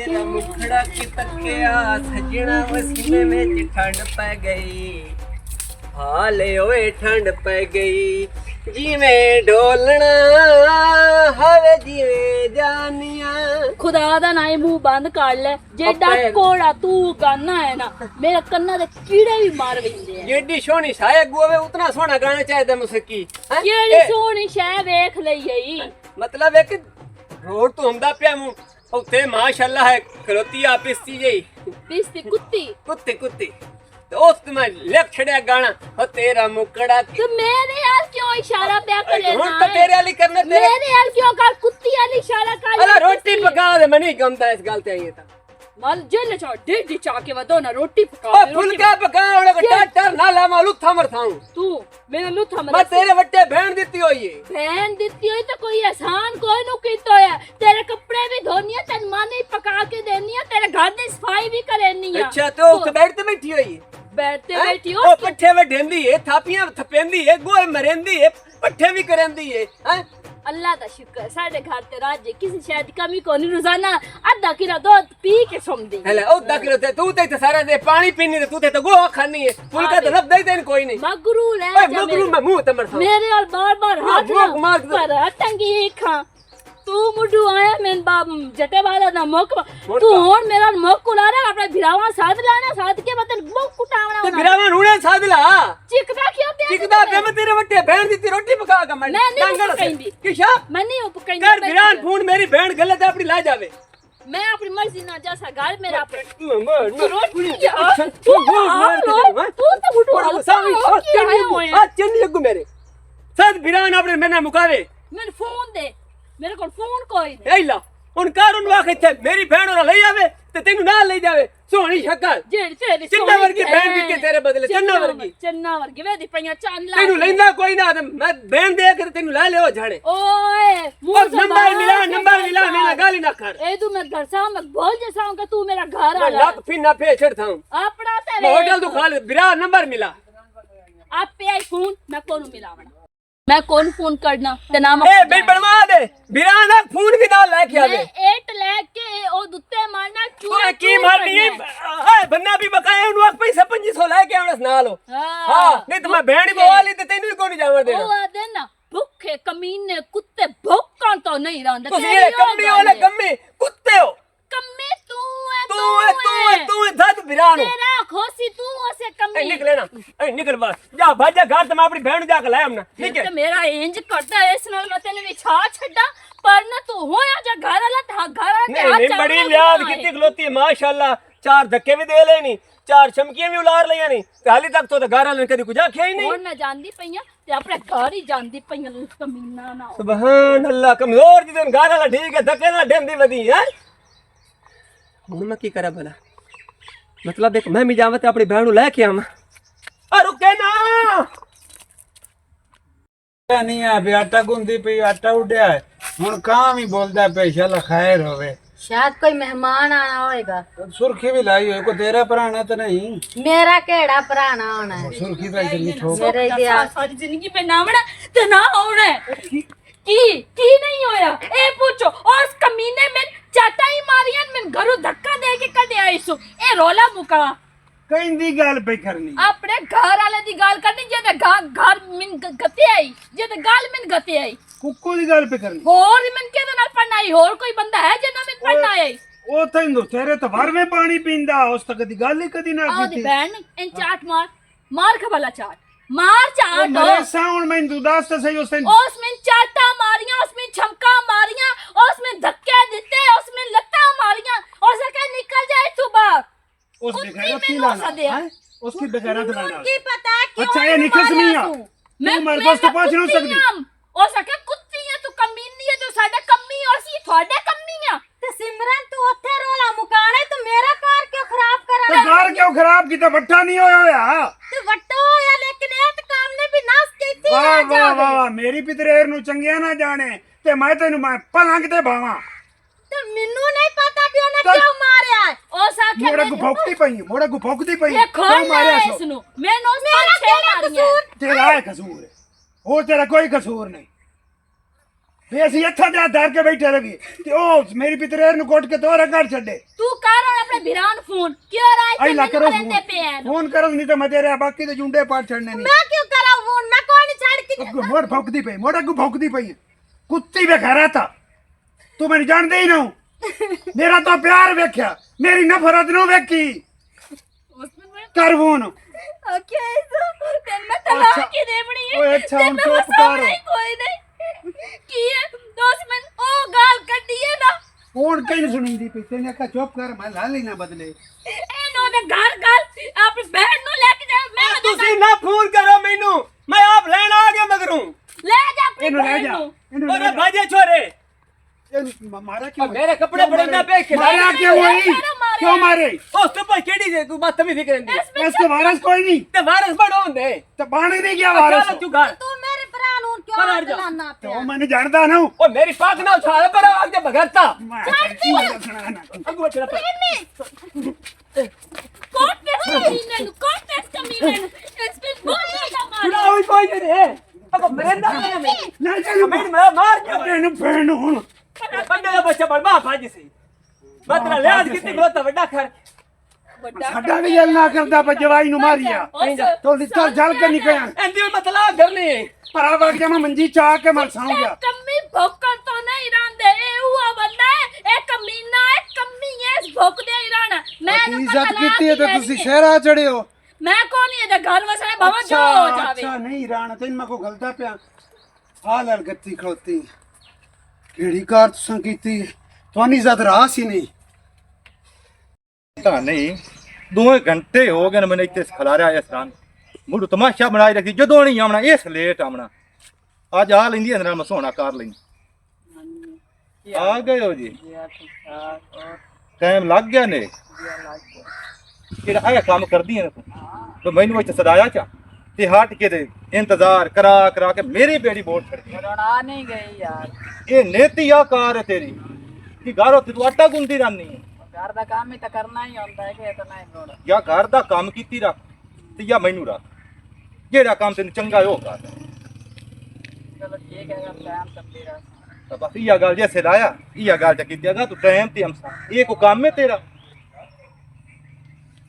तेरा मुखड़ा की तकिया सजना सीने में ठंड पै गई हाले ओए ठंड पै गई जिवें ढोलना हवे जिवें जानिया खुदा दा ना मुंह बंद कर ले जेडा कोड़ा तू गाना है ना मेरे कन्ना दे कीड़े भी मार वेंदे हैं जेडी सोहनी शायद गोवे उतना सोहना गाना चाहिदा मुसकी केड़ी सोहनी शय वेख लई मतलब एक रोड तो हमदा पिया मु उते माशाल्लाह है खलोती आपिस्ती जई पिस्ती कुत्ती कुत्ते कुत्ते तो उस तुम्हें लिख छड़या गाना हो तेरा मुकड़ा तो मेरे यार क्यों इशारा पे करे हुन तो तेरे वाली करने तेरे मेरे यार क्यों कर कुत्ती वाली इशारा कर अरे रोटी पका दे मनी गमता इस गल ते आई था मल जेल चा डेढ़ चा के वदो ना रोटी पका ओ फुलका पका ओने को टाटर ना लामा लुथा मर थाऊं तू मेरे लुथा मर मैं तेरे वट्टे भेण दित्ती होई है बहन दित्ती हुई तो कोई एहसान कोई नु कीतो है तेरे कपड़े भी धोनी है तेन माने पका के देनी है तेरे घर दी सफाई भी करनी है अच्छा तो उस बेड ते बैठी होई है बैठते बैठी ओ पट्ठे वे ढेंदी है थापियां थपेंदी है गोए मरेंदी है पट्ठे भी करेंदी है हैं अल्लाह दा शुक्र साडे घर ते राज किसी शय दी कमी कोनी रोजाना आधा किलो दूध पी के सोमदी हेले ओ दकिलो ते तू ते सारा दे पानी पीनी ते तू ते गोवा खानी है फुलका तो लब दे देन कोई नहीं मगरू ले ओए मगरू मैं मुंह ते मर था मेरे और बार-बार हाथ मार पर टंगी खा तू मुडू आया मेन बाप जटे वाला ना मोक तू होन मेरा मोक कुला रहा अपने भिरावा साथ लाना साथ के मतलब मोक कुटावना ते भिरावा नुणे सादला चिकदा क्यों पे चिकदा पे मैं तेरे वट्टे भेण दी रोटी पका के मैं नहीं पकाईंदी किशा मैं नहीं पकाईंदी कर भिरान फोन मेरी भेण गलत अपनी ला जावे मैं अपनी मर्जी ना जैसा घर मेरा अपने तू तो मुडू चंद लगू मेरे सद भिरान अपने मैंने मुकावे मेरे फोन दे मेरे को फोन कोई ए ला उन कारून वाखे थे मेरी भेण और ले आवे ते तेनु ना ले जावे सोहनी शक्ल जेड़ तेरी चन्ना वर्गी भेण दी के तेरे बदले चन्ना वर्गी वे दी पईया चांद ला तेनु लेंदा कोई ना मैं भेण दे कर तेनु ला ले ओ झाड़े ओए और नंबर मिला मेरा गाली ना कर ए तू मैं घर सा मैं बोल जैसा कि तू मेरा घर आ लाख फिर ना पे छड़ था अपना तेरे होटल तू खा ले बिरा नंबर मिला आप पे आई फोन मैं कौन मिलावना मैं कौन फोन करना ते नाम ए बिल बनवा दे बिरा ना फोन भी ना लेके आवे एट लेके ओ दुत्ते मारना तू की मारनी है बन्ना भी बकाया उन वक्त पैसा 2500 लेके आवस ना लो हां नहीं तो मैं भेड़ी बोली ते तैनू कोनी जावा दे ओ दे ना भूखे कमीने कुत्ते भौंकण तो नहीं रहंदे तुसी ये कम्मी वाले कम्मी कुत्ते हो कम्मी तू है धद बिरानो तेरा खोसी तू ओसे कम्मी निकले ना निकल बस जा भाजा घर ते मैं अपनी बहन जाके लाया हमना ठीक है ते मेरा इंज करता है इस नाल मैं तेने विछा छड्डा पर ना तू होया जा घर वाला था घर वाला नहीं बड़ी याद कितनी खलोती है माशाल्लाह चार धक्के भी दे लेनी चार चमकियां भी उलार लिया नहीं ते हाली तक तो घर वाले कदी कुछ आख्या ही नहीं और मैं जानदी पईया ते अपने घर ही जानदी पईया कमीना ना सुभान अल्लाह कमजोर दी दिन घर वाला ठीक है धक्के ना ढेंदी वदी है हुन मैं की करा भला मतलब देख मैं भी जावत अपनी बहन लेके आवा आ रुके ना नहीं है आटा गुंदी पई आटा उड्या है हुन काम ही बोलदा पे शाला खैर होवे शायद कोई मेहमान आना होएगा सुर्खी भी लाई हो को तेरा पुराना तो नहीं मेरा केड़ा पुराना होना है सुर्खी पे चली ठोक मेरे दिया सारी जिंदगी पे नावड़ा ते ना होना की नहीं होया ए पूछो और उस कमीने में चाटा ही मारियां मैं घरों धक्का दे के कटे आई सु ए रोला मुका कहंदी गल पे करनी अपने घर वाले दी गाल करनी जे ते घर मिन गते आई जे ते गाल मिन गते आई कुक्कू दी गल पे करनी और मिन के नाल पढ़ना आई और कोई बंदा है जे ना मिन पढ़ना आई ओ तैनू तेरे तो भर में पानी पींदा उस तक दी गल ही कदी ना आओ दी की बहन इन चाट मार खबला चाट मार चाट मेरे साउंड में तू दास तो सही उसमें चाटा मारियां उसमें छमका मारियां उसमें धक्के देते उसमें लत्ता मारियां और सके निकल जाए तू बाहर उस बेगैरत की लाना है उसकी बेगैरत लाना की पता क्यों अच्छा ये निकल सुनिया मैं मर दोस्त तो पहुंच नहीं सकती और सके कुत्ती है तू कमीनी है जो साडे कम्मी और सी थोड़े कम्मी है ते सिमरन तू ओथे रोला मुकाने तू मेरा कार क्यों खराब करा तो कार क्यों खराब की तो बट्टा नहीं होया तू वट्टो होया लेकिन एक काम ने भी नास कीती वाह वाह वाह मेरी पितरेर नु चंगिया ना जाने ते मैं तेनु मैं पलंग ते भावा तो मिन्नू नहीं पता भी उन्हें क्यों मारया है ओ साके मोड़ा को भौंकती पई मोड़ा को भौंकती पई ये खोल मारे इसनु मैं नो मेरा छे क्या मारियां तेरा है कसूर है और तेरा कोई कसूर नहीं ਵੇ ਅਸੀਂ ਇੱਥੇ ਜਾ ਧਰ ਕੇ ਬੈਠੇ ਰਗੀ ਤੇ ਉਹ ਮੇਰੀ ਪਿਤਰੇਰ ਨੂੰ ਕੋਟ ਕੇ ਤੋਰਾ ਕੱਢ ਛੱਡੇ। ਤੂੰ ਕਰ ਹੁਣ ਆਪਣੇ ਵੀਰਾਂ ਨੂੰ ਫੋਨ ਕਿਉਂ ਰਾਜ ਆਈ ਲਾ ਕਰੋ ਲੈਂਦੇ ਪਏ ਆ ਫੋਨ ਕਰੋ ਨਹੀਂ ਤਾਂ ਮੈਂ ਤੇਰੇ ਬਾਕੀ ਦੇ ਜੁੰਡੇ ਪਾੜ ਛੱਡਨੇ ਨਹੀਂ। ਮੈਂ ਕਿਉਂ ਕਰਾਂ ਫੋਨ? ਮੈਂ ਕੋਈ ਨਹੀਂ ਛੱਡ ਕੇ ਅੱਗੋਂ ਮੋੜ ਭੌਂਕਦੀ ਪਈ, ਮੋੜ ਅੱਗੋਂ ਭੌਂਕਦੀ ਪਈ ਹੈ। ਕੁੱਤੀ ਵੇਖਾ ਤਾ ਤੂੰ ਮੈਨੂੰ ਜਾਣਦੇ ਹੀ ਨਾ। ਮੇਰਾ ਤਾਂ ਪਿਆਰ ਵੇਖਿਆ, ਮੇਰੀ ਨਫ਼ਰਤ ਨੂੰ ਵੇਖੀ। ਕਰ ਫੋਨ। ਓਕੇ ਤੈਨੂੰ ਮੈਂ ਤਲਾਕ ਕੀ ਦੇਵਣੀ ਹੈ। ਓਏ ਅੱਛਾ ਹੁਣ ਤੇ ਚੁੱਪ ਮੈਂ ਕਰ। ਕੋਈ ਨਹੀਂ ਕੀ ਹੈ ਦੋਸਤ ਮੈਂ ਉਹ ਗਾਲ ਕੱਢੀ ਹੈ ਨਾ ਫੋਨ ਕहीं नहीं सुनी पी तेने कहा चुप कर मैं ला लेना बदले। ਇਹਨੂੰ ਦੇ ਘਰ ਆਪਣੀ ਬਹਿਣ ਨੂੰ ਲੈ ਕੇ ਜਾ। ਮੈਂ ਤੁਸੀਂ ਨਾ ਫੋਨ ਕਰੋ ਮੈਨੂੰ, ਮੈਂ ਆਪ ਲੈਣ ਆ ਗਿਆ ਮਗਰੋਂ। ਲੈ ਜਾ ਆਪਣੀ ਇਹਨੂੰ ਲੈ ਬਹਿਣ ਜਾ, ਨੂੰ। ਇਹਨੂੰ ਲੈ ਓਏ ਜਾ। ਭਾਜੇ ਛੋਰੇ, ਇਹਨੂੰ ਮਾਰਾ क्यों? ਮੇਰੇ ਕੱਪੜੇ ਬੜੇਂਦਾ ਪੇ मारा क्यों हुई? क्यों मारे? ਉਸ ਤੋਂ ਭਾਈ ਕਿਹੜੀ ਜੇ ਤੂੰ ਬਾਤ ਵੀ ਫਿਕਰ ਨਹੀਂ इसको वारस कोई नहीं ਤੇ ਵਾਰਸ ਬੜੋ ਹੁੰਦੇ तो बाणी नहीं गया वारस। ਤੂੰ ਘਰ ਤੂੰ ਮੇਰੇ ਭਰਾ ਨੂੰ ਪਰ ਕਿਉਂ ਹਟ ਜਾ। ਬੁਲਾਣਾ तो ਪਿਆ? मैंने जानता ना हूं। ਓ ਮੇਰੀ ਪਾਕ ਨਾਲ ਛਾਲ ਪਰ ਆ ਕੇ ਭਗਤਾ मैं ਅੱਗੂ ਚਲਾ ਕੋਟ ਤੇ ਕਮੀਨੇ ਨੂੰ ਕੋਟ ਤੇ ਕਮੀਨੇ ਨੂੰ ਇਸ ਵਿੱਚ ਬੋਲਣਾ ਦਾ ਮਾਰ ਛੁੜਾ ਹੋਈ ਕੋਈ ਨਹੀਂ ਰੇ ਅਬ ਮਰੇਂਦਾ ਨਹੀਂ नहीं चल ਮੈਂ ਮਾਰ ਕੇ तेन फेन हुन ਬੰਦੇ ਦਾ ਬੱਚਾ ਬੜਵਾ ਭਾਜੀ ਸੀ ਮਤਰਾ ਲਿਆਜ ਕਿਤੇ ਬਹੁਤ ਵੱਡਾ ਖਰ ਵੱਡਾ साडा भी जल ना करदा पर जवाई नु मारिया तो लिस्टर जल के निकया ਇੰਦੀ ਮਤਲਬ ਕਰਨੀ पर वक्त मैं मंजी चा के मर साऊं गया। ਕਮੀ ਭੋਕਣ ਤੋਂ ਨਹੀਂ ਰਹਿੰਦੇ ਇਹ ਉਹ ਬੰਦਾ ਹੈ ਇਹ ਕਮੀਨਾ ਹੈ ਕਮੀ ਹੈ ਇਸ ਭੋਕਦੇ ਹੀ ਰਹਿਣਾ। ਮੈਂ ਤਾਂ इज्जत की है तो तुसी शहरा चढ़े हो। मैं कौन है जो घर वसने भवन जो हो जावे। अच्छा नहीं राणा तेन मैं को गलता पिया हाल हल गत्ती खड़ोती केड़ी कार तुसां कीती तोनी इज्जत रास ही नहीं। ਤਾਂ ਨਹੀਂ 2 ਘੰਟੇ ਹੋ ਗਏ ਨੇ ਮੈਨੂੰ ਇੱਥੇ ਖਲਾਰਿਆ ਇਸ ਰਾਂ ਮੁੱਢ ਤਮਾਸ਼ਾ ਬਣਾਈ ਰੱਖੀ ਜਦੋਂ ਨਹੀਂ ਆਉਣਾ ਇਸ ਲੇਟ ਆਉਣਾ ਅੱਜ ਆ ਲੈਂਦੀ ਅੰਦਰ ਮੈਂ ਸੋਹਣਾ ਕਰ ਲਈ ਆ ਗਏ ਹੋ ਜੀ ਟਾਈਮ ਲੱਗ ਗਿਆ ਨੇ ਕਿਹੜਾ ਆਇਆ ਕੰਮ ਕਰਦੀ ਹੈ ਤੂੰ ਮੈਨੂੰ ਇੱਥੇ ਸਦਾਇਆ ਚਾ ਤੇ ਹਟ ਕੇ ਤੇ ਇੰਤਜ਼ਾਰ ਕਰਾ ਕਰਾ ਕੇ ਮੇਰੀ ਬੇੜੀ ਬੋਟ ਛੱਡਦੀ ਆ ਨਹੀਂ ਗਈ ਯਾਰ ਇਹ ਨੇਤੀ ਆ ਕਾਰ ਹੈ ਤੇਰੀ ਕਿ ਘਰ ਉੱਤੇ ਤੂੰ ਆਟਾ ਗੁੰਦੀ ਰਹਿੰਦੀ ਹੈ ਘਰ ਦਾ ਕੰਮ ਹੀ ਤਾਂ ਕਰਨਾ ਹੀ ਹੁੰਦਾ ਹੈ ਕਿ ਇਤਨਾ ਹੀ ਥੋੜਾ ਜਾਂ ਘਰ ਦਾ ਕੰਮ ਕੀਤੀ ਰੱਖ ਤੇ ਜਾਂ ਮੈਨੂੰ ਰੱਖ ਜਿਹੜਾ ਕੰਮ ਤੈਨੂੰ ਚੰਗਾ ਉਹ ਕਰ ਚਲੋ ਠੀਕ ਹੈ ਅਗਰ ਟਾਈਮ ਤੱਕ ਰਹਾ ਤਾਂ ਬਸ ਇਹ ਗੱਲ ਜੇ ਸਿਲਾਇਆ ਇਹ ਗੱਲ ਤੇ ਕੀਤੀ ਅਗਾ ਤੂੰ ਟਾਈਮ ਤੇ ਹਮਸਾ ਇਹ ਕੋ ਕੰਮ ਹੈ ਤੇਰਾ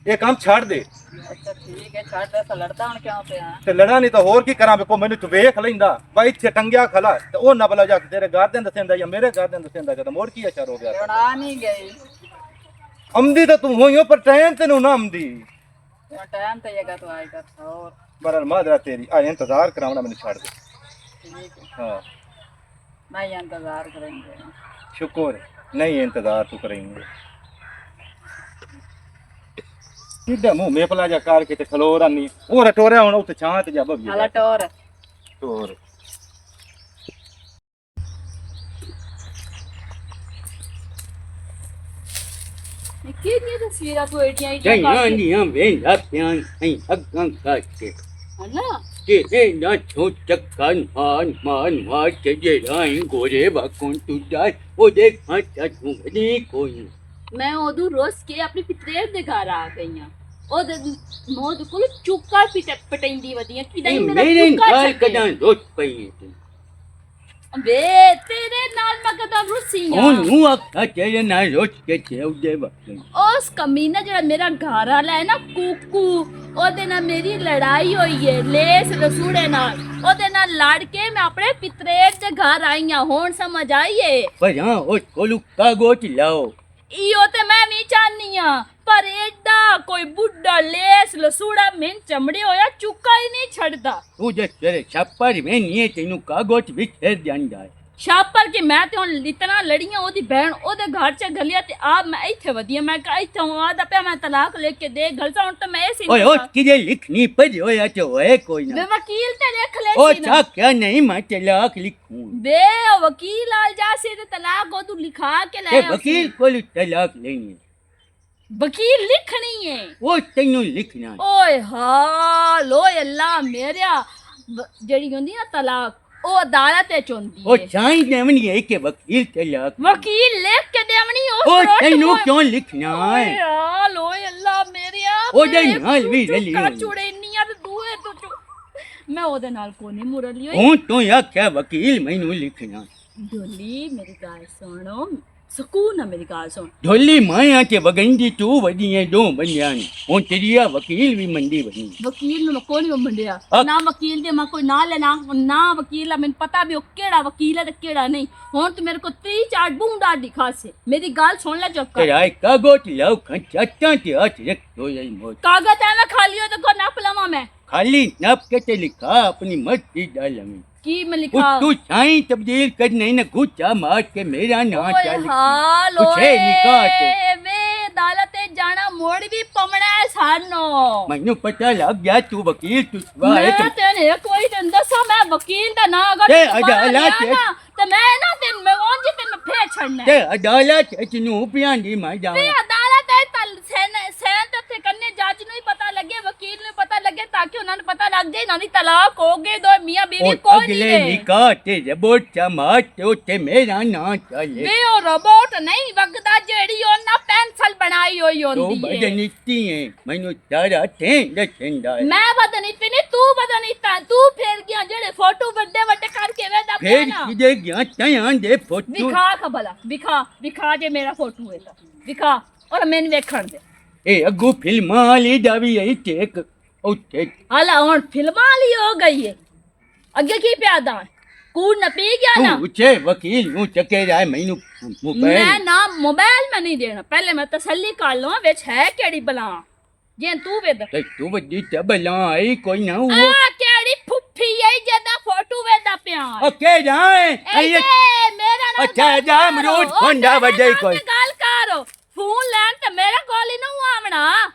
ਇਹ ਕੰਮ ਛੱਡ ਦੇ ਅੱਛਾ ਠੀਕ ਹੈ ਛੱਡ ਦੇ ਲੜਦਾ ਹੁਣ ਕਿਉਂ ਪਿਆ ਤੇ ਲੜਾ ਨਹੀਂ ਤਾਂ ਹੋਰ ਕੀ ਕਰਾਂ ਕੋ ਮੈਨੂੰ ਤੂੰ ਵੇਖ ਲੈਂਦਾ ਬਾਈ ਇੱਥੇ ਟੰਗਿਆ ਖਲਾ ਤੇ ਉਹ ਨਾ ਬਲਾ ਜਾ ਕੇ ਤੇਰੇ ਘਰ ਦੇ ਦੱਸਦਾ ਜਾਂ ਮੇਰੇ ਘਰ ਦੇ ਦੱਸਦਾ ਕਿ ਮੋੜ ਕੀ ਅਚਰ ਹੋ ਗਿਆ ਹੁਣ ਆ ਨਹੀਂ ਗਈ ਆਮਦੀ ਤਾਂ ਤੂੰ ਹੋਈਓ ਪਰ ਟਾਈਮ ਤੈਨੂੰ ਨਾ ਆਮਦੀ ਹੁਣ ਟਾਈਮ ਤੇ ਜਗਾ ਤੂੰ ਆਏਗਾ ਹੋਰ ਬਰਲ ਮਾਦਰਾ ਤੇਰੀ ਆ ਇੰਤਜ਼ਾਰ ਕਰਾਉਣਾ ਮੈਨੂੰ ਛੱਡ ਦੇ ठीक है हाँ नहीं इंतजार करेंगे शुक्र है, नहीं इंतजार तू करेंगे सीधा मुंह में पला जा कार के ते खलो रानी ओ रटोरा हुन उते छां ते जा बभी हाला टोर टोर ਕਿਹੜੀਆਂ ਤਸਵੀਰਾਂ ਤੂੰ ਏਟੀਆਂ ਹੀ ਜਈਆਂ ਨੀਆਂ ਵੇਂਦਾ ਪਿਆਨ ਨਹੀਂ ਅੱਗਾਂ ਕਾਕੇ ਹਨਾ ਕਿਤੇ ਨਾ ਛੋ ਚੱਕਨ ਮਾਨ ਮਾਨ ਮਾਰ ਕੇ ਜਿਹੜਾ ਗੋਰੇ ਬਾਕੋਂ ਤੂੰ ਜਾਏ ਉਹ ਦੇਖ ਮੱਚਾ ਤੂੰ ਨਹੀਂ ਕੋਈ ਮੈਂ ਉਦੋਂ ਰੋਸ ਕੇ ਆਪਣੀ ਪਿਤਰੇਰ ਦੇ ਘਰ ਆ ਗਈ ਆ ਉਹਦੇ ਮੋਦ ਕੋਲ ਚੁੱਕਾ ਪਟੈਂਦੀ ਵਧੀਆਂ ਕਿ ਨਹੀਂ ਮੇਰਾ ਮੇਰੇ ਚੁੱਕਾ ਨਾਲ ਛੱਡੇ। ਕਦਾਂ ਰੋਟ ਪਈ ਹੈ ਤੂੰ ਵੇ ਤੇਰੇ ਨਾਲ ਮੈਂ ਕਦਾਂ ਰੁੱਸੀ ਆ ਉਹਨੂੰ ਆਖਾ ਤੇਰੇ ਨਾਲ ਰੋਟ ਕੇ ਚੇਉਦੇ ਬਾਕੋਂ ਉਸ ਕਮੀਨਾ ਜਿਹੜਾ ਮੇਰਾ ਘਰ ਵਾਲਾ ਹੈ ਨਾ ਕੁੱਕੂ ਉਹਦੇ ਨਾਲ ਮੇਰੀ ਲੜਾਈ ਹੋਈ ਹੈ ਲੇਸ ਰਸੂੜੇ ਨਾਲ ਉਹਦੇ ਨਾਲ ਲੜ ਕੇ ਮੈਂ ਆਪਣੇ ਪਿਤਰੇਰ ਦੇ ਘਰ ਆਈ ਆ ਹੁਣ ਸਮਝ ਆਈਏ ਪਰ ਹਾਂ ਉਹ ਕੋਲੂ ਕਾਗੋ ਚ ਲਾਓ ਇਹੋ ਤੇ ਮੈਂ ਵੀ ਚਾਹਨੀ ਆ ਪਰ ਐਡਾ ਕੋਈ ਬੁੱਢਾ ਲੇਸ ਲਸੂੜਾ ਮੈਂ ਚਮੜੇ ਹੋਇਆ ਚੁੱਕਾ ਹੀ ਨਹੀਂ ਛੱਡਦਾ ਤੂੰ ਜੇ ਤੇਰੇ ਛੱਪਰ ਮੈਂ ਨਹੀਂ ਤੈਨੂੰ ਕਾਗੋ ਚ ਵਿਖੇਰ ਜਾਂਦਾ ਹੈ ਸ਼ਾਪਰ ਕਿ ਮੈਂ ਤੇ ਹੁਣ ਇਤਨਾ ਲੜੀਆਂ ਉਹਦੀ ਭੈਣ ਉਹਦੇ ਘਰ ਚ ਗਲਿਆ ਤੇ ਆ ਮੈਂ ਇੱਥੇ ਵਧੀਆ ਮੈਂ ਕਿਹਾ ਇੱਥੇ ਆਦਾ ਪਿਆ ਮੈਂ ਤਲਾਕ ਲੈ ਕੇ ਦੇ ਘਰ ਹੁਣ ਤਾਂ ਮੈਂ ਇਹ ਸੀ ਓਏ ਉਹ ਕਿਹਦੇ ਲਿਖਣੀ ਪਈ ਹੋਇਆ ਤੇ ਹੋਏ ਕੋਈ ਵੇ ਨਾ ਵਕੀਲ ਤੇ ਲਿਖ ਲੈ ਉਹ ਸੀ ਨਾ ਚਾਕਿਆ ਨਹੀਂ ਮੈਂ ਤਲਾਕ ਲਿਖੂੰ ਵੇ ਉਹ ਵਕੀਲ ਆ ਜਾ ਸੀ ਤੇ ਤਲਾਕ ਉਹ ਤੂੰ ਲਿਖਾ ਕੇ ਲੈ ਇਹ ਵਕੀਲ ਕੋਲ ਤਲਾਕ ਲੈਣੀ ਹੈ ਵਕੀਲ ਲਿਖਣੀ ਹੈ ਉਹ ਤੈਨੂੰ ਲਿਖਣਾ ਹੈ। ਓਏ ਹਾਲ ਓਏ ਅੱਲਾ ਮੇਰਿਆ ਜਿਹੜੀ ਹੁੰਦੀ ਨਾ ਤਲਾਕ ਉਹ ਅਦਾਲਤ ਤੇ ਚੁੰਦੀ ਉਹ ਹੈ ਚਾਹੀ ਦੇਵਣੀ ਹੈ ਕਿ ਵਕੀਲ ਤਲਾਕ ਵਕੀਲ ਲਿਖ ਕੇ ਦੇਵਣੀ ਉਹ ਤੈਨੂੰ ਕਿਉਂ ਲਿਖਣਾ ਓਏ ਹੈ ਹਾਲ ਓਏ ਅੱਲਾ ਮੇਰਿਆ ਉਹਦੇ ਨਾਲ ਵੀ ਰਲੀ ਹੋਈ। ਚੁੜੇਨੀਆਂ ਤੇ ਦੂਏ ਤੋਂ ਮੈਂ ਉਹਦੇ ਨਾਲ ਕੋਈ ਨਹੀਂ ਮੁਰਲੀ ਹੋਈ ਹੁਣ ਤੂੰ ਆਖਿਆ ਵਕੀਲ ਮੈਨੂੰ ਲਿਖਣਾ ढोली मेरी गाल सुनो सुकून है मेरी गाल सुन ढोली माया के वगंदी तू वडी है दो बनियान हूं तेरिया वकील भी मंडी बनी वकील ਨੂੰ ਕੋਈ ਨਹੀਂ ਮੰਡਿਆ ਹਾਂ। ਨਾ ਵਕੀਲ ਦੇ ਮੈਂ ਕੋਈ ਨਾ ਲੈਣਾ ਨਾ ਵਕੀਲ ਆ ਮੈਨੂੰ ਪਤਾ ਵੀ ਉਹ ਕਿਹੜਾ ਵਕੀਲ ਹੈ ਤੇ ਕਿਹੜਾ ਨਹੀਂ ਹੁਣ ਤੇ ਮੇਰੇ ਕੋ 3-4 ਬੂੰਡਾ ਦਿਖਾ ਸੇ ਮੇਰੀ ਗੱਲ ਸੁਣ ਲੈ ਚੁੱਪ ਕਰ तेरा कागज लाओ खंचाता ते हाथ रख दो यही मौत ਕਾਗਜ਼ ਐਵੇਂ ਖਾਲੀ ਹੋ ਤੇ ਕੋ ਨਪ ਲਵਾਂ ਮੈਂ खाली नाप के ते लिखा अपनी मर्जी डाल में ਕੀ ਮੈਂ ਲਿਖਾ तू साईं तब्दील कर नहीं ना गुच्चा मार के मेरा नाम ਓਏ चल ਹਾਲ कुछ है निकाह ते ਵੇ ਅਦਾਲਤ ਤੇ ਜਾਣਾ ਮੋੜ ਵੀ ਪਵਣਾ ਹੈ ਸਾਨੂੰ मैनू पता लग गया तू वकील तू सुबह ਮੈਂ है ਤੈਨੂੰ ਇੱਕ ਵਾਰੀ ਤੈਨੂੰ ਦੱਸਾਂ ਮੈਂ ਵਕੀਲ ਦਾ ਨਾਂ ਅਗਰ ਤੇ ਤੂੰ ਬਾਹਰ ਅਦਾਲਤ ਲਿਆ ਨਾ, ਤੇ ਮੈਂ ਨਾ ਤੈਨੂੰ ਮੈਂ ਉਂਝ ਹੀ ਤੈਨੂੰ ਫੇਰ ਛੱਡਣਾ ते अदालत इतनू पियांदी मैं ਵੀ जावा ਅਦਾਲਤ ਹੈ ਤਲ ਸੈਨ ਤੇ ਉੱਥੇ ਕੰਨੇ ਜੱਜ ਨੂੰ ਹੀ ਪਤਾ ਲੱਗੇ ਵਕੀਲ ਨੂੰ ਪਤਾ ਲੱਗੇ ਤਾਂ ਕਿ ਉਹਨਾਂ ਨੂੰ ਪਤਾ ਲੱਗ ਜਾਏ ਇਹਨਾਂ ਦੀ ਤਲਾਕ ਹੋ ਗਈ ਦੋ ਮੀਆਂ ਬੀਵੀ और ਕੋਈ ਨਹੀਂ अगले ਰਹੇ निकाह ते जबोट चमाट ते उते मेरा नाम चले ਵੇ ਉਹ ਰੋਬੋਟ ਨਹੀਂ ਵਗਦਾ ਜਿਹੜੀ ਉਹਨਾਂ ਪੈਨਸਲ ਬਣਾਈ ਹੋਈ तो ਹੁੰਦੀ ਹੈ बदनीति है मैनू तारा टें दसेंदा है ਮੈਂ ਬਦਨੀਤੀ ਨਹੀਂ ਤੂੰ ਬਦਨੀਤਾ ਤੂੰ ਫੇਰ ਗਿਆ ਜਿਹੜੇ ਫੋਟੋ ਵੱਡੇ ਵੱਡੇ ਕਰਕੇ ਵੇਦਾ ਪਿਆ फिर ਨਾ किदे गया तयां दे फोटो ਵਿਖਾ ਖਬਲਾ ਵਿਖਾ ਜੇ ਮੇਰਾ ਫੋਟੋ ਹੈ ਤਾਂ ਵਿਖਾ ਔਰ ਮੈਨੂੰ ਵੇਖਣ ਦੇ ए अगू फिल्मां वाली दा भी यही टेक उते ਹਾਲਾ ਹੁਣ ਫਿਲਮਾਂ ਵਾਲੀ ਹੋ ਗਈ ਹੈ ਅੱਗੇ ਕੀ ਪਿਆਦਾ ਕੂੜ ਨਾ ਪੀ ਗਿਆ ਨਾ तू उचे वकील नु चके जाए मैनू मोबाइल ਮੈਂ ਨਾ ਮੋਬਾਈਲ ਮੈਂ ਨਹੀਂ ਦੇਣਾ ਪਹਿਲੇ ਮੈਂ ਤਸੱਲੀ ਕਰ ਲਵਾਂ ਵਿੱਚ ਹੈ ਕਿਹੜੀ ਬਲਾ ਜੇ ਤੂੰ ਵੇਦ ते तू वड्डी तबला आई कोई ना वो ਆ ਕਿਹੜੀ ਫੁੱਫੀ ਹੈ ਜਿਹਦਾ ਫੋਟੋ ਵੇਦਾ ਪਿਆ ओके जाए ਇਹ ਮੇਰਾ ਨਾਮ ਅੱਛਾ, ਜਾ ਅਮਰੂਦ ਖੁੰਡਾ ਵੱਡੇ ਕੋਈ। ਗੱਲ ਕਰ ਫੋਨ ਲੈਣ ਤੇ ਮੇਰੇ ਕੋਲ ਹੀ ਨਾ ਆਵਣਾ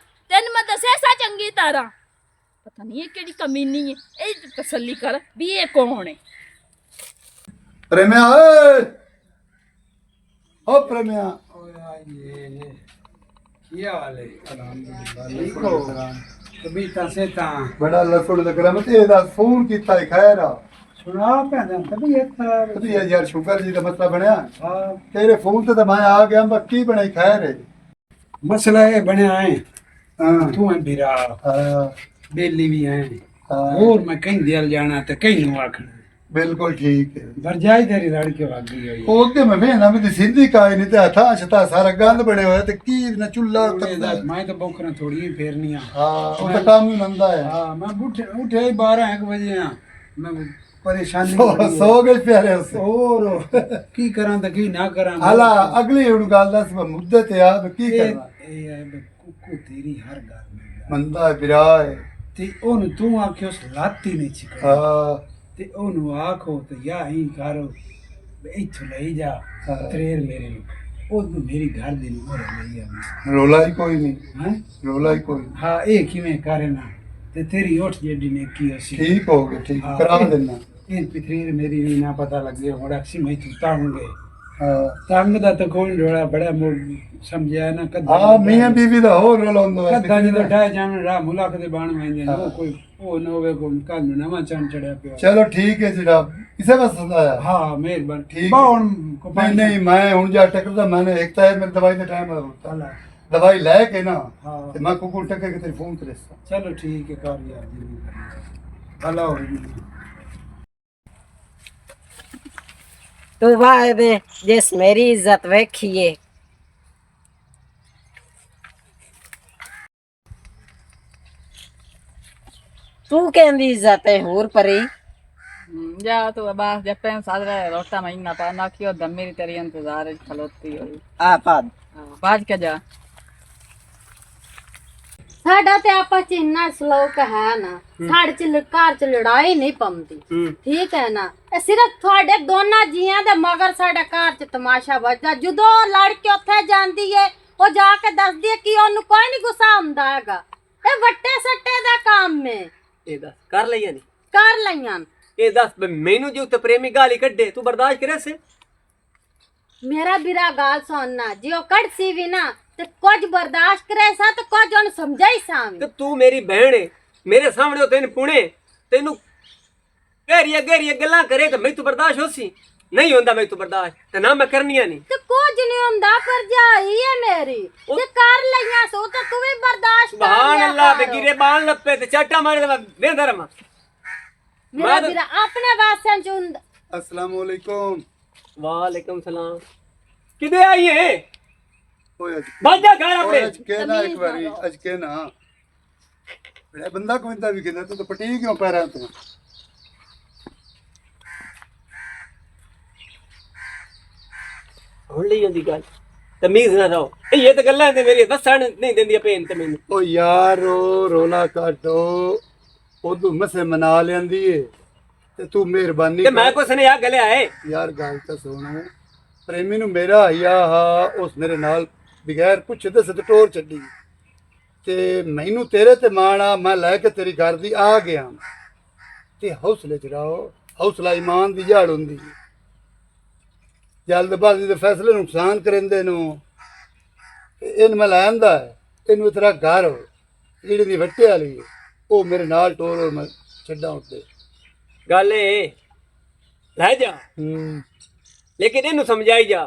ਤੈਨੂੰ ਮੈਂ ਦੱਸਿਆ ਸਾ ਚੰਗੀ ਤਰ੍ਹਾਂ ਪਤਾ ਨਹੀਂ ਇਹ ਕਿਹੜੀ ਕਮੀਨੀ ਹੈ ਇਹ ਤਸੱਲੀ ਕਰ ਵੀ ਇਹ ਕੌਣ ਹੈ प्रेमिया ओए ओ प्रेमिया क्या हाल है ठीक हो तबीयत से ता बड़ा लफड़ लग रहा मत ਇਹਦਾ ਫੋਨ ਕੀਤਾ ਹੈ ਖੈਰ ਆ सुना पैदा तबीयत खराब है। ਤੇ ਯਾਰ ਸ਼ੂਗਰ ਜੀ ਦਾ ਮਸਲਾ ਬਣਿਆ हाँ ਤੇਰੇ ਫੋਨ ਤੇ ਤਾਂ ਮੈਂ ਆ ਗਿਆ ਮੈਂ ਕੀ ਬਣਾਈ ਖੈਰ ਹੈ मसला ये बनया है ਹਾਂ तू है बिरा ਹਾਂ बेली भी है ਹਾਂ और मैं कहीं दिल जाना तो कहीं नु आखना ਬਿਲਕੁਲ ਠੀਕ ਹੈ बरजाई तेरी लड़के भाग गई है ਉਹ ਤੇ ਮੈਂ ਵੇਖਣਾ ਵੀ ਸਿੱਧੀ ਕਾਇ ਨਹੀਂ ਤੇ ਹੱਥਾਂ ਛਤਾ ਸਾਰਾ ਗੰਦ ਬਣਿਆ ਹੋਇਆ ਤੇ ਕੀ ਨਾ ਚੁੱਲਾ ਤੱਕਦਾ मैं तो बोखना थोड़ी ही फेरनी है ਹਾਂ ਉਹ ਤਾਂ ਕੰਮ ਹੀ ਮੰਦਾ ਹੈ हाँ मैं उठे ही 12-1 बजे हाँ मैं परेशानी बड़ी है। ਸੋ ਗਏ ਪਿਆਰੇ ਉਸੇ और की करा तो की ना करा ਹਾਲਾ ਅਗਲੀ ਹੁਣ ਗੱਲ ਦੱਸ ਮੈਂ ਮੁੱਦੇ ਤੇ ਆ ਵੀ ਕੀ ਕਰਨਾ ਕੁੱਕੂ ਤੇਰੀ ਹਰ ਗੱਲ में ਮੰਦਾ ਹੈ ਬਿਰਾ ਹੈ ਤੇ ਉਹਨੂੰ ਤੂੰ ਆਖਿਓ ਲਾਤੀ ਨਹੀਂ ਚਿਕਾ ਹਾਂ ਤੇ ਉਹਨੂੰ ਆਖੋ ਤੇ ਯਾ ਹੀ ਕਰੋ ਇੱਥੋਂ ਲਈ ਜਾ ਹਾਂ। ਤਰੇਰ ਮੇਰੇ ਨੂੰ ਉਹ ਮੇਰੀ ਘਰ ਦੀ ਨੂੰ ਹੋਰ ਲਈ ਆ ਰੋਲਾ ਹੀ ਕੋਈ ਨਹੀਂ ਹੈ ਰੋਲਾ ਹੀ ਕੋਈ ਹਾਂ ਇਹ ਕਿਵੇਂ ਕਰੇ ਨਾ ਤੇ ਤੇਰੀ ਉੱਠ ਜਿਹੜੀ ਨੇ ਕੀ ਅਸੀਂ ਠੀਕ ਹੋ ਗਿਆ ਠੀਕ ਹਾਂ। ਕਰਾ ਦੇਣਾ ਇਹ ਪਿਤਰੀਰ ਮੇਰੀ ਵੀ ਨਾ ਪਤਾ ਲੱਗੇ ਹੁਣ ਅਕਸੀ ਮੈਂ ਤੁਤਾਂਗੇ ਹਾਂ ਤੰਗ ਦਾ ਤਾਂ ਕੋਈ ਰੋਲਾ ਬੜਾ ਸਮਝਿਆ ਨਾ ਕਦਾਂ ਆ ਮੀਆਂ ਬੀਵੀ ਦਾ ਹੋਰ ਰੋਲਾ ਹੁੰਦਾ ਕਦਾਂ ਜਦੋਂ ਠਾਇ ਜਾਣ ਰਾਹ ਮੁਲਾਕ ਦੇ ਬਾਣ ਵੰਦੇ ਨੇ ਉਹ ਕੋਈ ਉਹ ਨਾ ਹੋਵੇ ਕੋਈ ਕੱਲ ਨੂੰ ਨਵਾਂ ਚੰਨ ਚੜਿਆ ਪਿਆ ਚਲੋ ਠੀਕ ਹੈ ਜਨਾਬ ਕਿਸੇ ਵਾਸਤੇ ਆਇਆ ਹਾਂ ਮਿਹਰਬਾਨੀ ਠੀਕ ਬਾਉਣ ਕੋ ਨਹੀਂ ਨਹੀਂ ਮੈਂ ਹੁਣ ਜਾ ਟੱਕਰਦਾ ਮੈंने ਇੱਕ ਤਾਂ ਇਹ ਮੇਰੀ ਦਵਾਈ ਦਾ ਟਾਈਮ ਹੁੰਦਾ ਚਲੋ ਦਵਾਈ ਲੈ ਕੇ ਨਾ ਹਾਂ ਤੇ ਮੈਂ ਕੁਕੂ ਟੱਕਰ ਕੇ ਤੇਰੇ ਫੋਨ ਤੇ ਰਸਤਾ ਚਲੋ ਠੀਕ ਹੈ ਕਰ ਯਾਰ ਜੀ ਭਲਾ ਹੋ ਜੀ तू वाह दे जिस मेरी इज्जत वेखिए तू कहंदी इज्जत है हूर परी जा तो बस जब पे साथ रहे रोटा महीना पा ना कियो दम मेरी तेरी इंतजार है खलोती हुई आ पाद बाज के जा ਸਾਡਾ ਤੇ ਆਪਸ ਚ ਇੰਨਾ ਸਲੋਕ ਹੈ ਨਾ ਸਾਡੇ ਚ ਘਰ ਚ ਲੜਾਈ ਨਹੀਂ ਪੰਦੀ ਠੀਕ ਹੈ ਨਾ ਇਹ ਸਿਰਫ ਤੁਹਾਡੇ ਦੋਨਾਂ ਜੀਆਂ ਦੇ ਮਗਰ ਸਾਡੇ ਘਰ ਚ ਤਮਾਸ਼ਾ ਵੱਜਦਾ ਜਦੋਂ ਉਹ ਲੜ ਕੇ ਉੱਥੇ ਜਾਂਦੀ ਏ ਉਹ ਜਾ ਕੇ ਦੱਸਦੀ ਏ ਕਿ ਉਹਨੂੰ ਕੋਈ ਨਹੀਂ ਗੁੱਸਾ ਹੁੰਦਾ ਹੈਗਾ ਇਹ ਵੱਟੇ ਸੱਟੇ ਦਾ ਕੰਮ ਏ ਇਹ ਦੱਸ ਕਰ ਲਈਆਂ ਨਹੀਂ ਕਰ ਲਈਆਂ ਇਹ ਦੱਸ ਵੀ ਮੈਨੂੰ ਜੇ ਉੱਤੇ ਪ੍ਰੇਮੀ ਗਾਲੀ ਕੱਢੇ ਤੂੰ ਬਰਦਾਸ਼ਤ ਕਰੇ ਸੇ ਮੇਰਾ ਬਿਰਾ ਗਾਲ ਸੁਣਨਾ ਜੇ ਉਹ ਕੱਢ ਸੀ ਵੀ ਨਾ ਤੇ ਕੁਝ ਬਰਦਾਸ਼ਤ ਕਰੇ ਸਾ ਤੇ ਕੁਝ ਉਹਨੂੰ ਸਮਝਾਈ ਸਾਂ ਤੇ ਤੂੰ ਮੇਰੀ ਭੈਣ ਏ ਮੇਰੇ ਸਾਹਮਣੇ ਉਹ ਤੈਨੂੰ ਪੁਣੇ ਤੈਨੂੰ ਗਹਿਰੀਆਂ ਗੱਲਾਂ ਕਰੇ ਤਾਂ ਮੈਨੂੰ ਬਰਦਾਸ਼ਤ ਹੋਸੀ ਨਹੀਂ ਹੁੰਦਾ ਮੈਨੂੰ ਬਰਦਾਸ਼ਤ ਤੇ ਨਾ ਮੈਂ ਕਰਨੀਆਂ ਨਹੀਂ ਤੇ ਕੁਝ ਨਹੀਂ ਹੁੰਦਾ ਪਰ ਜਾਈ ਹੈ ਮੇਰੀ ਤੇ ਕਰ ਲਈਆਂ ਸੋ ਤੇ ਤੂੰ ਵੀ ਬਰਦਾਸ਼ਤ ਕਰ ਸੁਭਾਨ ਲਿਆ ਅੱਲਾਹ ਕਰ। ਬਗੀਰੇ ਬਾਣ ਲੱਪੇ ਤੇ ਚਾਟਾ ਮਾਰੇ ਤੇ ਮੈਂ ਵੇਂਦਾ ਰਵਾਂ ਮੇਰਾ ਵੀਰਾ ਆਪਣੇ ਵਾਸਤੇ ਚੁੰਦ अस्सलाम वालेकुम वालेकुम सलाम। किधर आई है? ਓਏ बाजा घर अपने। ਅੱਜ ਕਹਿਣਾ ਇੱਕ ਵਾਰੀ ਅੱਜ ਕਹਿਣਾ ਬੜਾ ਬੰਦਾ ਕੋਇੰਦਾ ਵੀ ਕਹਿੰਦਾ ਤੂੰ ਤਾਂ ਪਟੀ ਕਿਉਂ ਪੈਰਾਂ ਤੋਂ हुन ली होंदी गल तमीज ना रहो ये तो गल्लां ते मेरी दसण नहीं देंदी पेन ते मैनू। ਓ ਯਾਰ ਉਹ ਰੋਲਾ ਕਾਟੋ ਉਦੋਂ ਮਸੇ ਮਨਾ ਲੈਂਦੀ ਏ ਤੇ ਤੂੰ ਮਿਹਰਬਾਨੀ ते मैं को सुने आ गले आए ਯਾਰ ਗੱਲ ਤਾਂ ਸੁਣ ਪ੍ਰੇਮੀ ਨੂੰ ਮੇਰਾ ਆਇਆ ਹਾ ਉਸ ਮੇਰੇ ਨਾਲ ਬਗੈਰ ਪੁੱਛੇ ਤੇ ਟੋਰ ਛੱਡੀ ਤੇ ਮੈਨੂੰ ਤੇਰੇ ਤੇ ਮਾਣ ਆ ਮੈਂ ਲੈ ਕੇ ਤੇਰੀ ਘਰ ਦੀ ਆ ਗਿਆ ਤੇ ਹੌਸਲੇ ਚ ਰਹੋ ਹੌਸਲਾ ਈਮਾਨ ਦੀ ਜੜ ਹੁੰਦੀ ਹੈ ਜਲਦਬਾਜ਼ੀ ਦੇ ਫੈਸਲੇ ਨੁਕਸਾਨ ਕਰਿੰਦੇ ਨੂੰ ਇਹਨ ਮੈਂ ਲੈਂਦਾ ਇਹਨੂੰ ਤੇਰਾ ਘਰ ਜਿਹੜੀ ਦੀ ਵੱਟੇ ਵਾਲੀ ਉਹ ਮੇਰੇ ਨਾਲ ਟੋਰ ਮੈਂ ਛੱਡਾਂ ਉੱਤੇ गल ए लै जा लेकिन इनू समझाई जा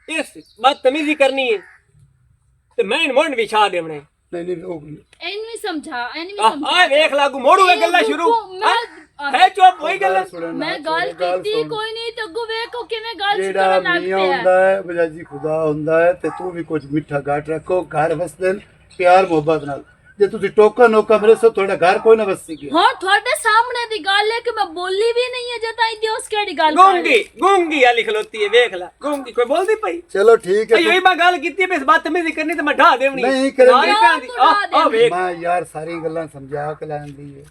इस बदतमीजी करनी है ते मैं इन मुंड विछा देवने ਨਹੀਂ ਨਹੀਂ ਉਹ ਇਹਨੂੰ ਵੀ ਸਮਝਾ ਇਹਨੂੰ ਵੀ ਸਮਝਾ आ देख लागू मोड़ू वे गल्ला शुरू मैं- है चुप होई गल्ला मैं गल ਕੀਤੀ ਕੋਈ ਨਹੀਂ ਤੇ ਅੱਗੋਂ ਵੇਖੋ ਕਿਵੇਂ ਗੱਲ ਜਿਹੜਾ ਕਰਨ ਲੱਗ ਮੀਆਂ ਪਿਆ ਹੁੰਦਾ ਹੈ ਬਜਾਜੀ ਖੁਦਾ ਹੁੰਦਾ ਹੈ ਤੇ ਤੂੰ ਵੀ ਕੁਝ ਮਿੱਠਾ ਘਾਟ ਰੱਖੋ ਘਰ ਵਸਦੇ ਨੇ ਪਿਆਰ ਮੁਹੱਬਤ ਨਾਲ ਜੇ ਤੁਸੀਂ ਟੋਕਾ ਨੋਕਾ ਮੇਰੇ ਸੋ ਤੁਹਾਡਾ ਘਰ ਕੋਈ ਨਾ ਵਸੀ ਗਿਆ ਹਾਂ ਤੁਹਾਡੇ ਸਾਹਮਣੇ ਦੀ ਗੱਲ ਹੈ ਕਿ ਮੈਂ ਬੋਲੀ ਵੀ ਨਹੀਂ ਹੈ ਜਤਾਈ ਦੀ ਉਸ ਕਿਹੜੀ ਗੱਲ गूंगी गूंगी वाली खलोती है देख ला गूंगी कोई बोलदी पई ਚਲੋ ਠੀਕ ਹੈ यही मैं गल कीती बस बदतमीजी करनी ते मैं ढा देवनी नहीं करेंगे। नाल ही भैन दी, आ वेख ਮੈਂ ਯਾਰ ਸਾਰੀ ਗੱਲਾਂ ਸਮਝਾ ਕੇ ਲੈਂਦੀ ਹੈ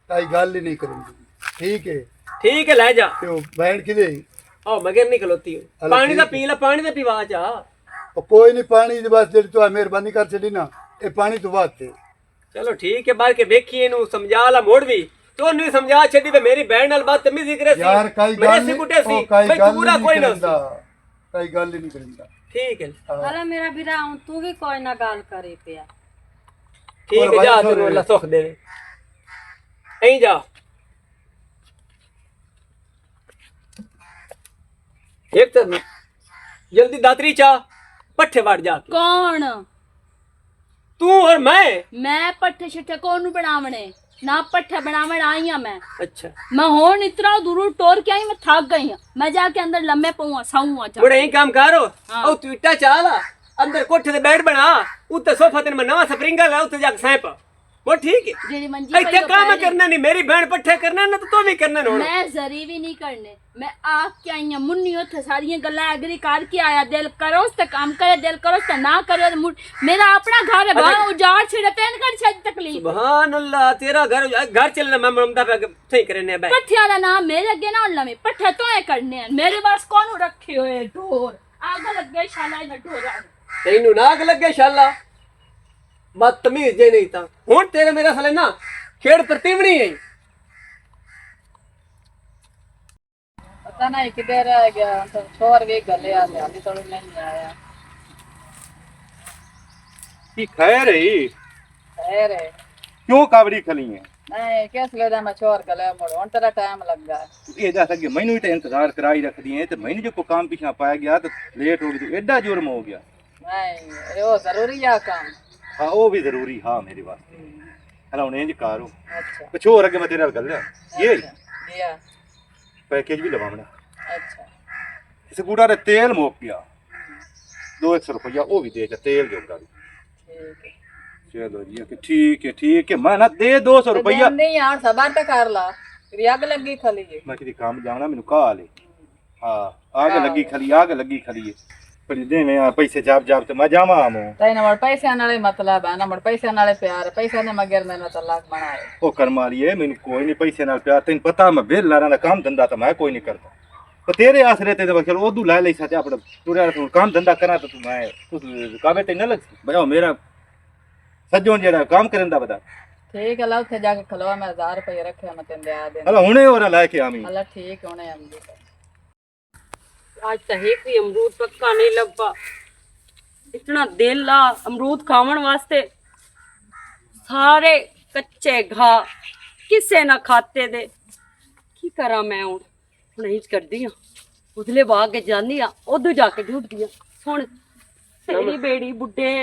ਤਾਈ ਗੱਲ ਹੀ ਨਹੀਂ ਕਰੂੰਗੀ ਠੀਕ ਹੈ ठीक है ले जा ਤੇ ਉਹ ਬੈਣ ਕਿਦੇ ओ मगर नहीं खलोती अरे पानी दा ठीक पी ला पानी दा पीवा जा ਉਹ ਕੋਈ ਨਹੀਂ ਪਾਣੀ ਦੀ ਬਸ ਜਿਹੜੀ ਤੂੰ ਮਿਹਰਬਾਨੀ ਕਰ ਛੱਡੀ ਨਾ ਇਹ ਪਾਣੀ ਤੋਂ ਬਾਅਦ ਤੇ चलो ठीक है बाहर के देखिए नु समझा ला मोड़ भी तो नहीं समझा छड़ी वे मेरी बहन नाल बदतमीजी करे सी ਯਾਰ ਕਈ मेरे ਗੱਲ से कुटे सी ਉਹ ਕਈ भाई ਗੱਲ तू पूरा ਨਹੀਂ कोई ना ਕਰਦਾ ਕਈ ਗੱਲ ਹੀ ਨਹੀਂ ਕਰਦਾ ठीक है ਹਲੇ ਮੇਰਾ ਵੀਰਾ ਹੁਣ ਤੂੰ ਵੀ ਕੋਈ ਨਾ ਗੱਲ ਕਰੇ ਪਿਆ ठीक है भाई जा छोड़ तू रहे। अल्लाह सुख देवे ऐ जा एक तो जल्दी दातरी चा पट्ठे वाट जा ਕੌਣ तू और मैं ਪੱਠੇ ਛੱਠੇ ਕੋਣ ਨੂੰ ਬਣਾਵਣੇ ਨਾ ਪੱਠੇ ਬਣਾਵਣ ਆਈ ਆ ਮੈਂ अच्छा मैं होन इतना दूर टोर के आई मैं थक गई हूं मैं जाके अंदर लम्बे पऊँ साऊँ जा बड़े ही काम करो हाँ। और तू इट्टा चाला अंदर कोठे ते बेड बना उत्ते सोफा ते मैं नवा स्प्रिंग ला उत्ते जाके सैप वो ठीक है जेडी मंजी ਇੱਥੇ ਕੰਮ करना नहीं मेरी बहन पट्ठे करना ना तो तू भी करना ना मैं जरी भी नहीं करने मैं आख के आई हूं मुन्नी उथे सारी गल्ला एग्री कर के आया दिल करो ते काम करे दिल करो ते ना करे मेरा अपना घर है वहां उजाड़ छेड़े तेन कर छे तकलीफ सुभान अल्लाह तेरा घर चलना मैं ममता पे सही करने भाई पट्ठिया दा नाम मेरे अगे ना लमे पट्ठे तो करने हैं मेरे पास कौन रखे हुए ढोर आग लग गए शाला इन ढोरा तेनू नाग लगे शाला बदतमीज जे नहीं था हुन तेरे मेरे साले ना खेड़ प्रतिवनी है पता नहीं किधर रह गया तो छोर भी गले आ गया अभी तो नहीं आया की खैर है खैर है क्यों कावड़ी खली है नहीं किस ले मैं छोर गले मुड़ हुन तेरा टाइम लग गया ये जा सके मैनू तो इंतजार कराई रख दिए तो मैंने जो को काम पीछा पाया गया तो लेट हो गई तो एडा जुर्म हो गया नहीं वो जरूरी है काम हाँ वो भी जरूरी हाँ मेरे वास्ते हला उन्हें इंज कारो अच्छा कुछ और अगे मैं तेरे नाल गल ये दिया पैकेज भी लवावना अच्छा इस गुड़ा रे तेल मुक गया 200 रुपया वो भी दे जा तेल जोगा भी ठीक है चलो जी ठीक है मैं ना दे 200 रुपया नहीं यार सबर तो कर ला तेरी आग लगी खली है मैं किसी काम जाना मैनू कहा ले हाँ आग लगी खली है पर दे मैं पैसे जाप ते मैं जावा आमो तई नमड़ पैसे नाले मतलब है नमड़ पैसे नाले प्यार पैसे ने मगर मैंने तलाक बनाए ओ कर्मा लिए मैनू कोई नहीं पैसे नाल प्यार तेन पता मैं बेल लारा काम धंधा तो मैं कोई नहीं करता तो तेरे आसरे ते चल ओदू ला ले सते अपने तुरे तू काम धंधा करा तो तू मैं तू काबे ते न लग बजाओ मेरा सज्जोन जेड़ा काम करन दा बता ठीक है ला उथे जाके खलवा मैं 1000 रुपए रखे मैं तेन दे दे हला हुने और लाके आमी अल्लाह ठीक होने आंदी आज तो एक भी अमरूद पक्का नहीं लगा इतना दिल ला अमरूद खावन वास्ते सारे कच्चे घा किसे ना खाते दे की करा मैं हुण नहीं कर दी उधले बाग के जानी उधर जाके ढूंढ दिया सुन तेरी बेड़ी बुड्ढे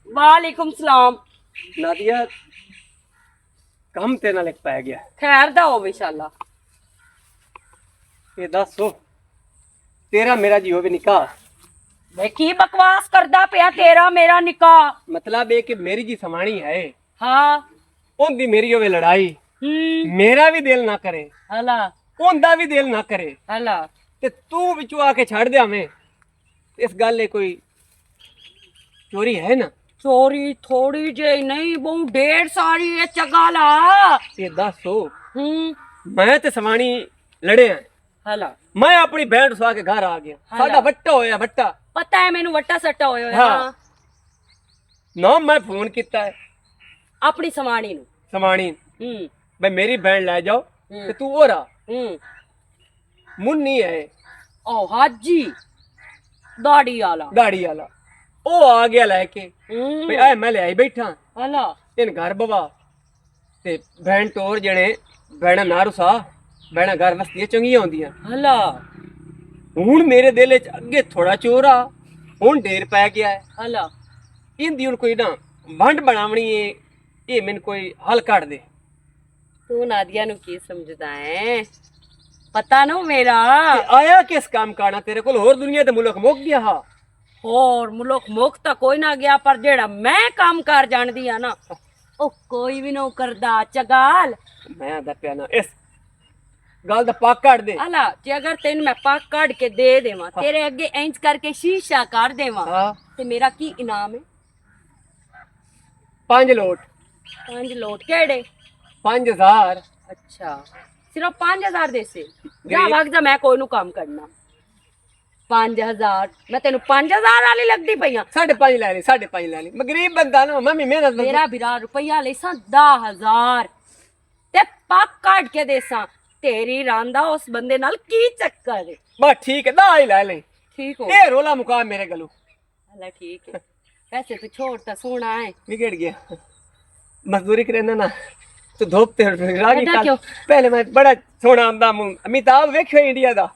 वालेकुम सलाम नादिया काम ते ना लग पाया गया खैर दा हो इंशाल्लाह ये दसो तेरा मेरा जी होवे निकाह वे की बकवास करदा पिया तेरा मेरा निकाह मतलब ये कि मेरी जी समाणी है हाँ ओंदी मेरी होवे लड़ाई मेरा भी दिल ना करे हला ओंदा भी दिल ना करे हला ते तू विचू आके छड़ दे हमें इस गल ए कोई चोरी है ना चोरी थोड़ी जे नहीं बहु ढेर सारी है चगाला ये दसो मैं ते समाणी लड़े हैं हला मैं अपनी बहन उठा के घर आ गया साडा वट्टा होया वट्टा पता है मैनू वट्टा सट्टा होया हाँ। ना मैं फोन किया है अपनी समाणी नु समाणी भाई मेरी बहन ले जाओ ते तू हो रहा मुन्नी है ओ हाजी दाढ़ी वाला दाढ़ी वाला ओ आ गया लेके भाई आए मैं ले आई बैठा हला इन घर बवा ते बहन टोर जने बहना ना रुसा बहना घर वस्तियां चंगियां होंदियां हला हुन मेरे दिल च अगे थोड़ा चोर आ हुन ढेर पै गया है हला इंदी हुन कोई ना वंड बनावनी है ये मैंने कोई हल काट दे तू नादिया नु की समझदा है पता नो मेरा ते आया किस काम काना तेरे कोल होर दुनिया ते मुल्क मुक गया हा और मुल्क मुख तो कोई ना गया पर जेड़ा मैं काम कर जानदी आ ना ओ कोई भी नो करदा चगाल मैं आदा पिया ना इस गल दा पाक काट दे अला जे अगर तेन मैं पाक काट के दे देवा तेरे अगे इंच करके शीशा कर देवा हाँ। ते मेरा की इनाम है 5 लोट 5 लोट केड़े 5000 अच्छा सिर्फ 5000 दे से जा भाग जा मैं कोई नु काम करना 5000 मैं तेन 5000 वाली लगती पई 5.5 ले ली 5.5 ले ली मैं गरीब बंदा ना मैं भी मेहनत मेरा बिरा रुपया लेसा 10000 ते पाक काट के देसा तेरी रांदा उस बंदे नाल की चक्कर है बस ठीक है दा ही ले ले ठीक हो ए रोला मुका मेरे गलू अल्लाह ठीक है वैसे तू छोड़ता सोना है बिगड़ गया मजदूरी करे ना तो धोपते रागी बेटा काल क्यों? पहले मैं बड़ा सोना आंदा मुंह अमिताभ वेखियो इंडिया दा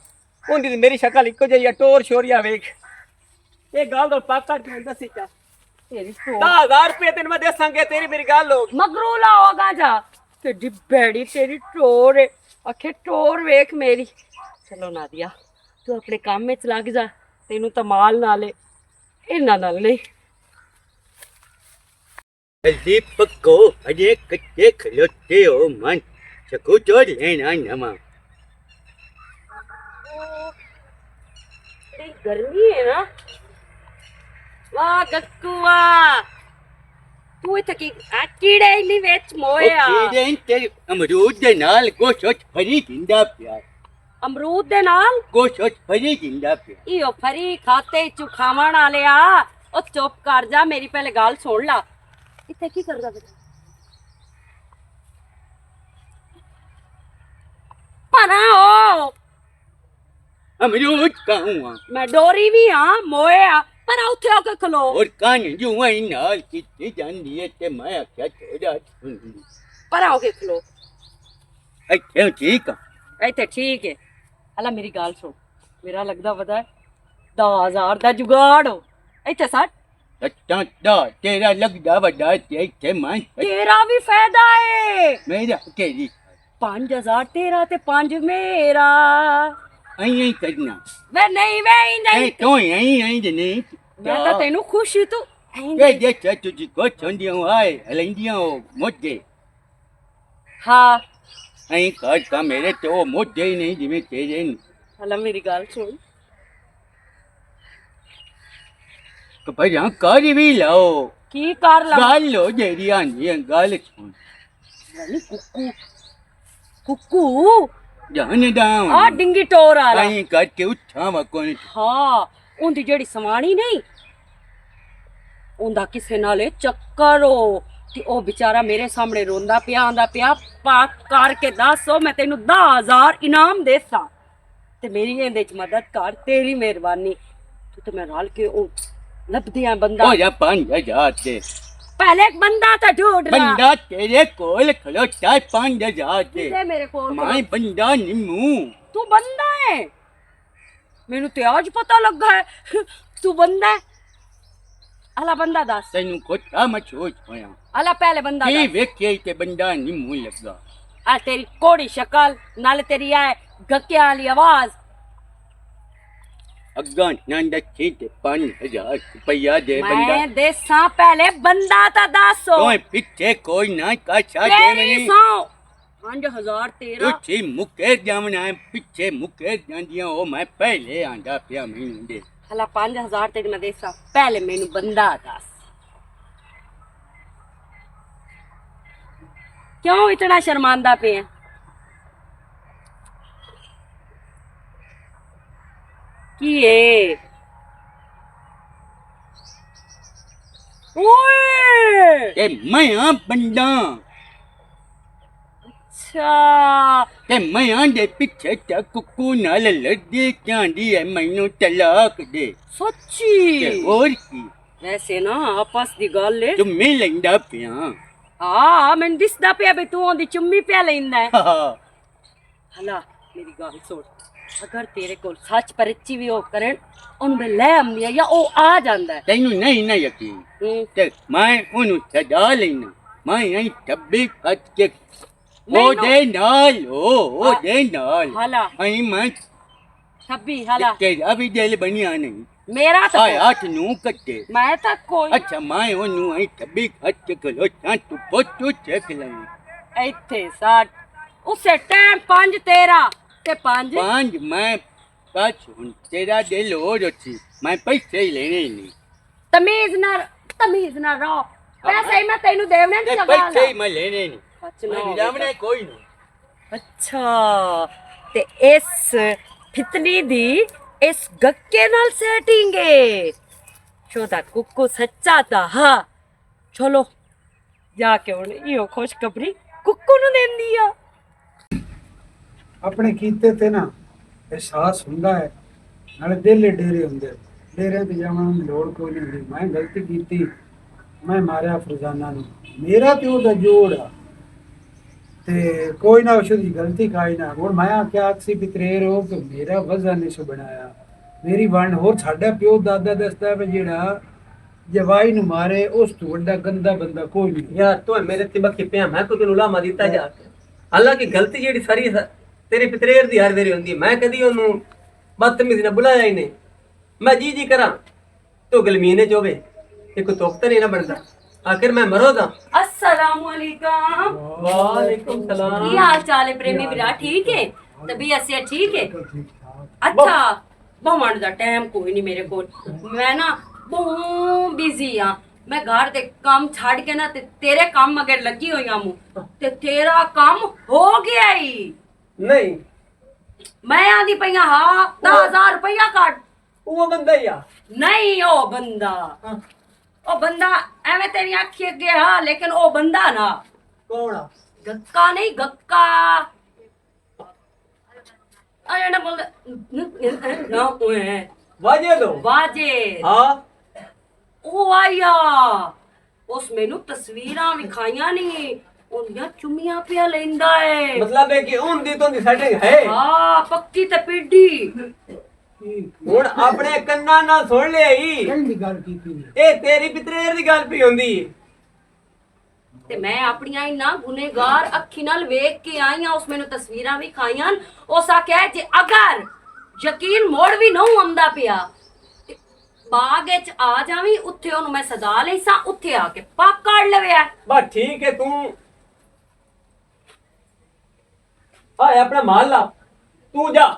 उंदी मेरी शक्ल इको जई टोर शोरिया वेख ये गाल दो पाक काट के दसी चा तेरी 10,000 रुपये तेन मैं देसांगे तेरी मेरी गाल लोग मगरूला होगा जा तेरी बैड़ी तेरी टोर है आखे टोर वेख मेरी चलो नादिया तू अपने काम में लग जा तेनू तो माल नाले इन्ना नाल नहीं जल्दी पक्को अजे कच्चे खलोते हो मन सकू तो लेना नमा गर्मी है ना वाह गक्कुआ तू इत्थे की कीड़े इली विच मोया कीड़े ते अमरूद दे नाल गोशत फरी जिंदा प्यार अमरूद दे नाल गोशत फरी जिंदा प्यार इयो फरी खाते चु खावण वालिया ओ चुप कर जा मेरी पहले गाल सुन ला इत्थे की करदा बेटा परा ओ अमरूद कहूँ मैं डोरी भी हाँ मोया पर उठे होके खलो और कान जुआ नाल कितनी जानी है ते मैं क्या थोड़ा सुन पर होके खलो अच्छा ठीक है इत्थे ठीक है हला मेरी गाल सुन मेरा लगदा पता 10000 दा जुगाड़ हो इत्थे सट अच्छा दा तेरा लगदा बड़ा ते मैं तेरा भी फायदा है मेरा केरी 5000 तेरा ते 5 मेरा आई करना वे नहीं वे नहीं तो आई नहीं मैं तो तेनू खुशी तू ये जे तुझी को चंदियों आए हलेंदियों मोटे हाँ आई कर का मेरे तो मोटे ही नहीं जिਵੇਂ तेरे हला मेरी गाल सुन तो भाई यहाँ कर भी लाओ की कर ला गाल लो जेरी आंधी गाल सुन कुकू कुकू जाने दाओ आ डिंगी टोर आला आई करके उठा वा कौन हाँ उनकी जेड़ी समानी नहीं उनका किसे नाले चक्कर हो कि ओ बेचारा मेरे सामने रोंदा पिया आंदा पिया पाक करके दसो मैं तेनू 10000 इनाम देसा ते मेरी इहदे च मदद कर तेरी मेहरबानी तू ते मैं रल के ओ लभदियां बंदा ओ या 5000 दे पहले एक बंदा था ढूंढ रहा बंदा तेरे कोल खलोता 5000 दे किसे मेरे को मैं बंदा निमू तू बंदा है मैनू ते आज पता लगा है तू बंदा है अला बंदा दस तेनू कोटा मचोच होया अला पहले बंदा की दस वेखे ते बंदा निमू लगा आ तेरी कोड़ी शक्ल नाले तेरी है गक्के वाली आवाज अग्गा ना दसी ते 5000 रुपया दे बंदा मैं देसा पहले बंदा ता दसो तो पीछे कोई ना काशा दे तेरी मनी सौ 5000 तेरा तुझे मुके जामना है पीछे मुके जांदियां ओ मैं पहले आंदा पिया मैनू दे हला 5000 तेरी मैं देसा पहले मेनू बंदा दस क्यों इतना शर्मांदा पे है की है ओए ते मैं आ बंदा अच्छा ते मैं आंदे पीछे तक कुकू नाल लड़दी चांदी है मैनू तलाक दे सच्ची ते और की वैसे ना आपस दी गल है तू मैं लेंदा पिया हाँ मैं दिसदा पे बे तू ओंदी चुम्मी पे लेंदा है हाँ हला मेरी गल सुन अगर तेरे को सच परची भी हो करन उन में ले आंदी है या ओ आ जांदा है तैनू नहीं ना यकीन ते मैं उन्हें सदा लेना मैं यही डब्बी खच के ओ दे नाल ओ दे नाल हला आई मैं छब्बी हला तेरा भी दिल बनिया नहीं मेरा तो आठ नू कट्टे मैं तो कोई अच्छा मैं ओनू आई डब्बी खच के खलो तू पोतू चेक लई ਇੱਥੇ 60 ਉਸੇ ਟਾਈਮ 5 13 ਤੇ 5 पांच मैं कच हुन तेरा दिल और अच्छी मैं पैसे ही लेने ही नहीं ਤਮੀਜ਼ ਨਾ ਰੋ ਪੈਸੇ ਮੈਂ ਤੈਨੂੰ ਦੇਵਣੇ ते ਨਹੀਂ पैसे ही ਲਗਾ मैं लेने नहीं मैं लावने कोई नहीं ਅੱਛਾ ਤੇ ਇਸ ਫਿਤਨੀ ਦੀ ਇਸ ਗੱਕੇ ਨਾਲ ਸੈਟਿੰਗ ਏ ਸ਼ੋਦਾ ਕੁੱਕੂ ਸੱਚਾ ਤਾਂ ਹਾਂ ਚਲੋ ਜਾ ਕੇ ਹੁਣ ਇਹੋ ਖੁਸ਼ਖਬਰੀ ਕੁੱਕੂ ਨੂੰ ਦਿੰਦੀ ਆ ਆਪਣੇ ਕੀਤੇ ਤੇ ਨਾ ਅਹਿਸਾਸ ਹੁੰਦਾ ਹੈ ਨਾਲੇ ਦਿਲ ਡੇਰੇ ਹੁੰਦੇ ਡੇਰੇ ਤੇ ਜਾਵਾਂ ਲੋੜ ਕੋਈ ਨਹੀਂ ਹੁੰਦੀ ਮੈਂ ਗਲਤੀ ਕੀਤੀ ਮੈਂ ਮਾਰਿਆ ਫਰਜ਼ਾਨਾ ਨੂੰ ਮੇਰਾ ਤੇ ਉਹਦਾ ਜੋੜ ਆ ਤੇ ਕੋਈ ਨਾ ਉਸ ਦੀ ਗਲਤੀ ਖਾਈ ਨਾ ਹੁਣ ਮੈਂ ਆਖਿਆ ਸੀ ਪਿਤਰੇਰ ਹੋ ਕਿ ਮੇਰਾ ਵਜ਼ਾ ਨਹੀਂ ਸੋ ਬਣਾਇਆ ਮੇਰੀ ਵੰਡ ਹੋਰ ਸਾਡਾ ਪਿਓ ਦਾਦਾ ਦੱਸਦਾ ਵੀ ਜਿਹੜਾ ਜਵਾਈ ਨੂੰ ਮਾਰੇ ਉਸ ਤੋਂ ਵੱਡਾ ਗੰਦਾ ਬੰਦਾ ਕੋਈ ਨਹੀਂ यार तू मेरे तिबक पिया मैं तो तेन लामा दिता जा हालांकि गलती जेडी सारी तेरे पितरेर दी हर वेरी हुंदी मैं कदी ओनू बदतमीजी ना बुलाया ही नहीं मैं जी करा तो गलमीने चोवे एक तोखता नहीं ना बनता आखिर मैं मरो दा अस्सलामुअलैकुम वालेकुम सलाम की हाल चाल है प्रेमी विरा ठीक है तबीयत से ठीक है अच्छा बहुमंड दा टाइम कोई नहीं मेरे को मैं ना बहुत बिजी हाँ मैं घर दे काम छाड़ के ना तेरे काम मगर लगी हुई हूं ते तेरा काम हो गया ही नहीं मैं आंदी पईया हाँ 10,000 रुपया काट वो बंदा ही आ नहीं ओ बंदा एवं तेरी आखी अगे हाँ लेकिन ओ बंदा ना कौन आ गक्का नहीं गक्का अरे ना बोल ना ओए वाजे दो वाजे हां ओ आया उस मेनू तस्वीरां विखाइयां नहीं उन्दियां चुम्मियां पिया लेंदा है मतलब है कि उन दी तो दी सेटिंग है हाँ पक्की ते पीढ़ी ਹੁਣ ਆਪਣੇ ਕੰਨਾਂ ਨਾਲ ਸੁਣ ਲਿਆਈ ਕਹਿੰਦੀ ਗੱਲ ਕੀਤੀ ਇਹ ਤੇਰੀ ਪਿਤਰੇਰ ਦੀ ਗੱਲ ਪਈ ਹੁੰਦੀ ਤੇ ਮੈਂ ਆਪਣੀਆਂ ਇਨਾ ਗੁਨੇਗਾਰ ਅੱਖੀ ਨਾਲ ਵੇਖ ਕੇ ਆਈਆਂ ਉਸ ਮੈਨੂੰ ਤਸਵੀਰਾਂ ਵੀ ਖਾਈਆਂ ਉਸ ਆਖਿਆ ਜੇ ਅਗਰ ਯਕੀਨ ਮੋੜ ਵੀ ਨਾ ਆਉਂਦਾ ਪਿਆ ਤੇ ਬਾਗ ਵਿੱਚ ਆ ਜਾਵੀਂ ਉੱਥੇ ਉਹਨੂੰ ਮੈਂ ਸਦਾ ਲਈ ਸਾਂ ਉੱਥੇ ਆ ਕੇ ਪੱਕ ਕੱਢ ਲਵਿਆ ਬਸ ਠੀਕ ਹੈ ਤੂੰ ਹਾਏ ਆਪਣਾ ਮਾਲ ਲਾ ਤੂੰ ਜਾ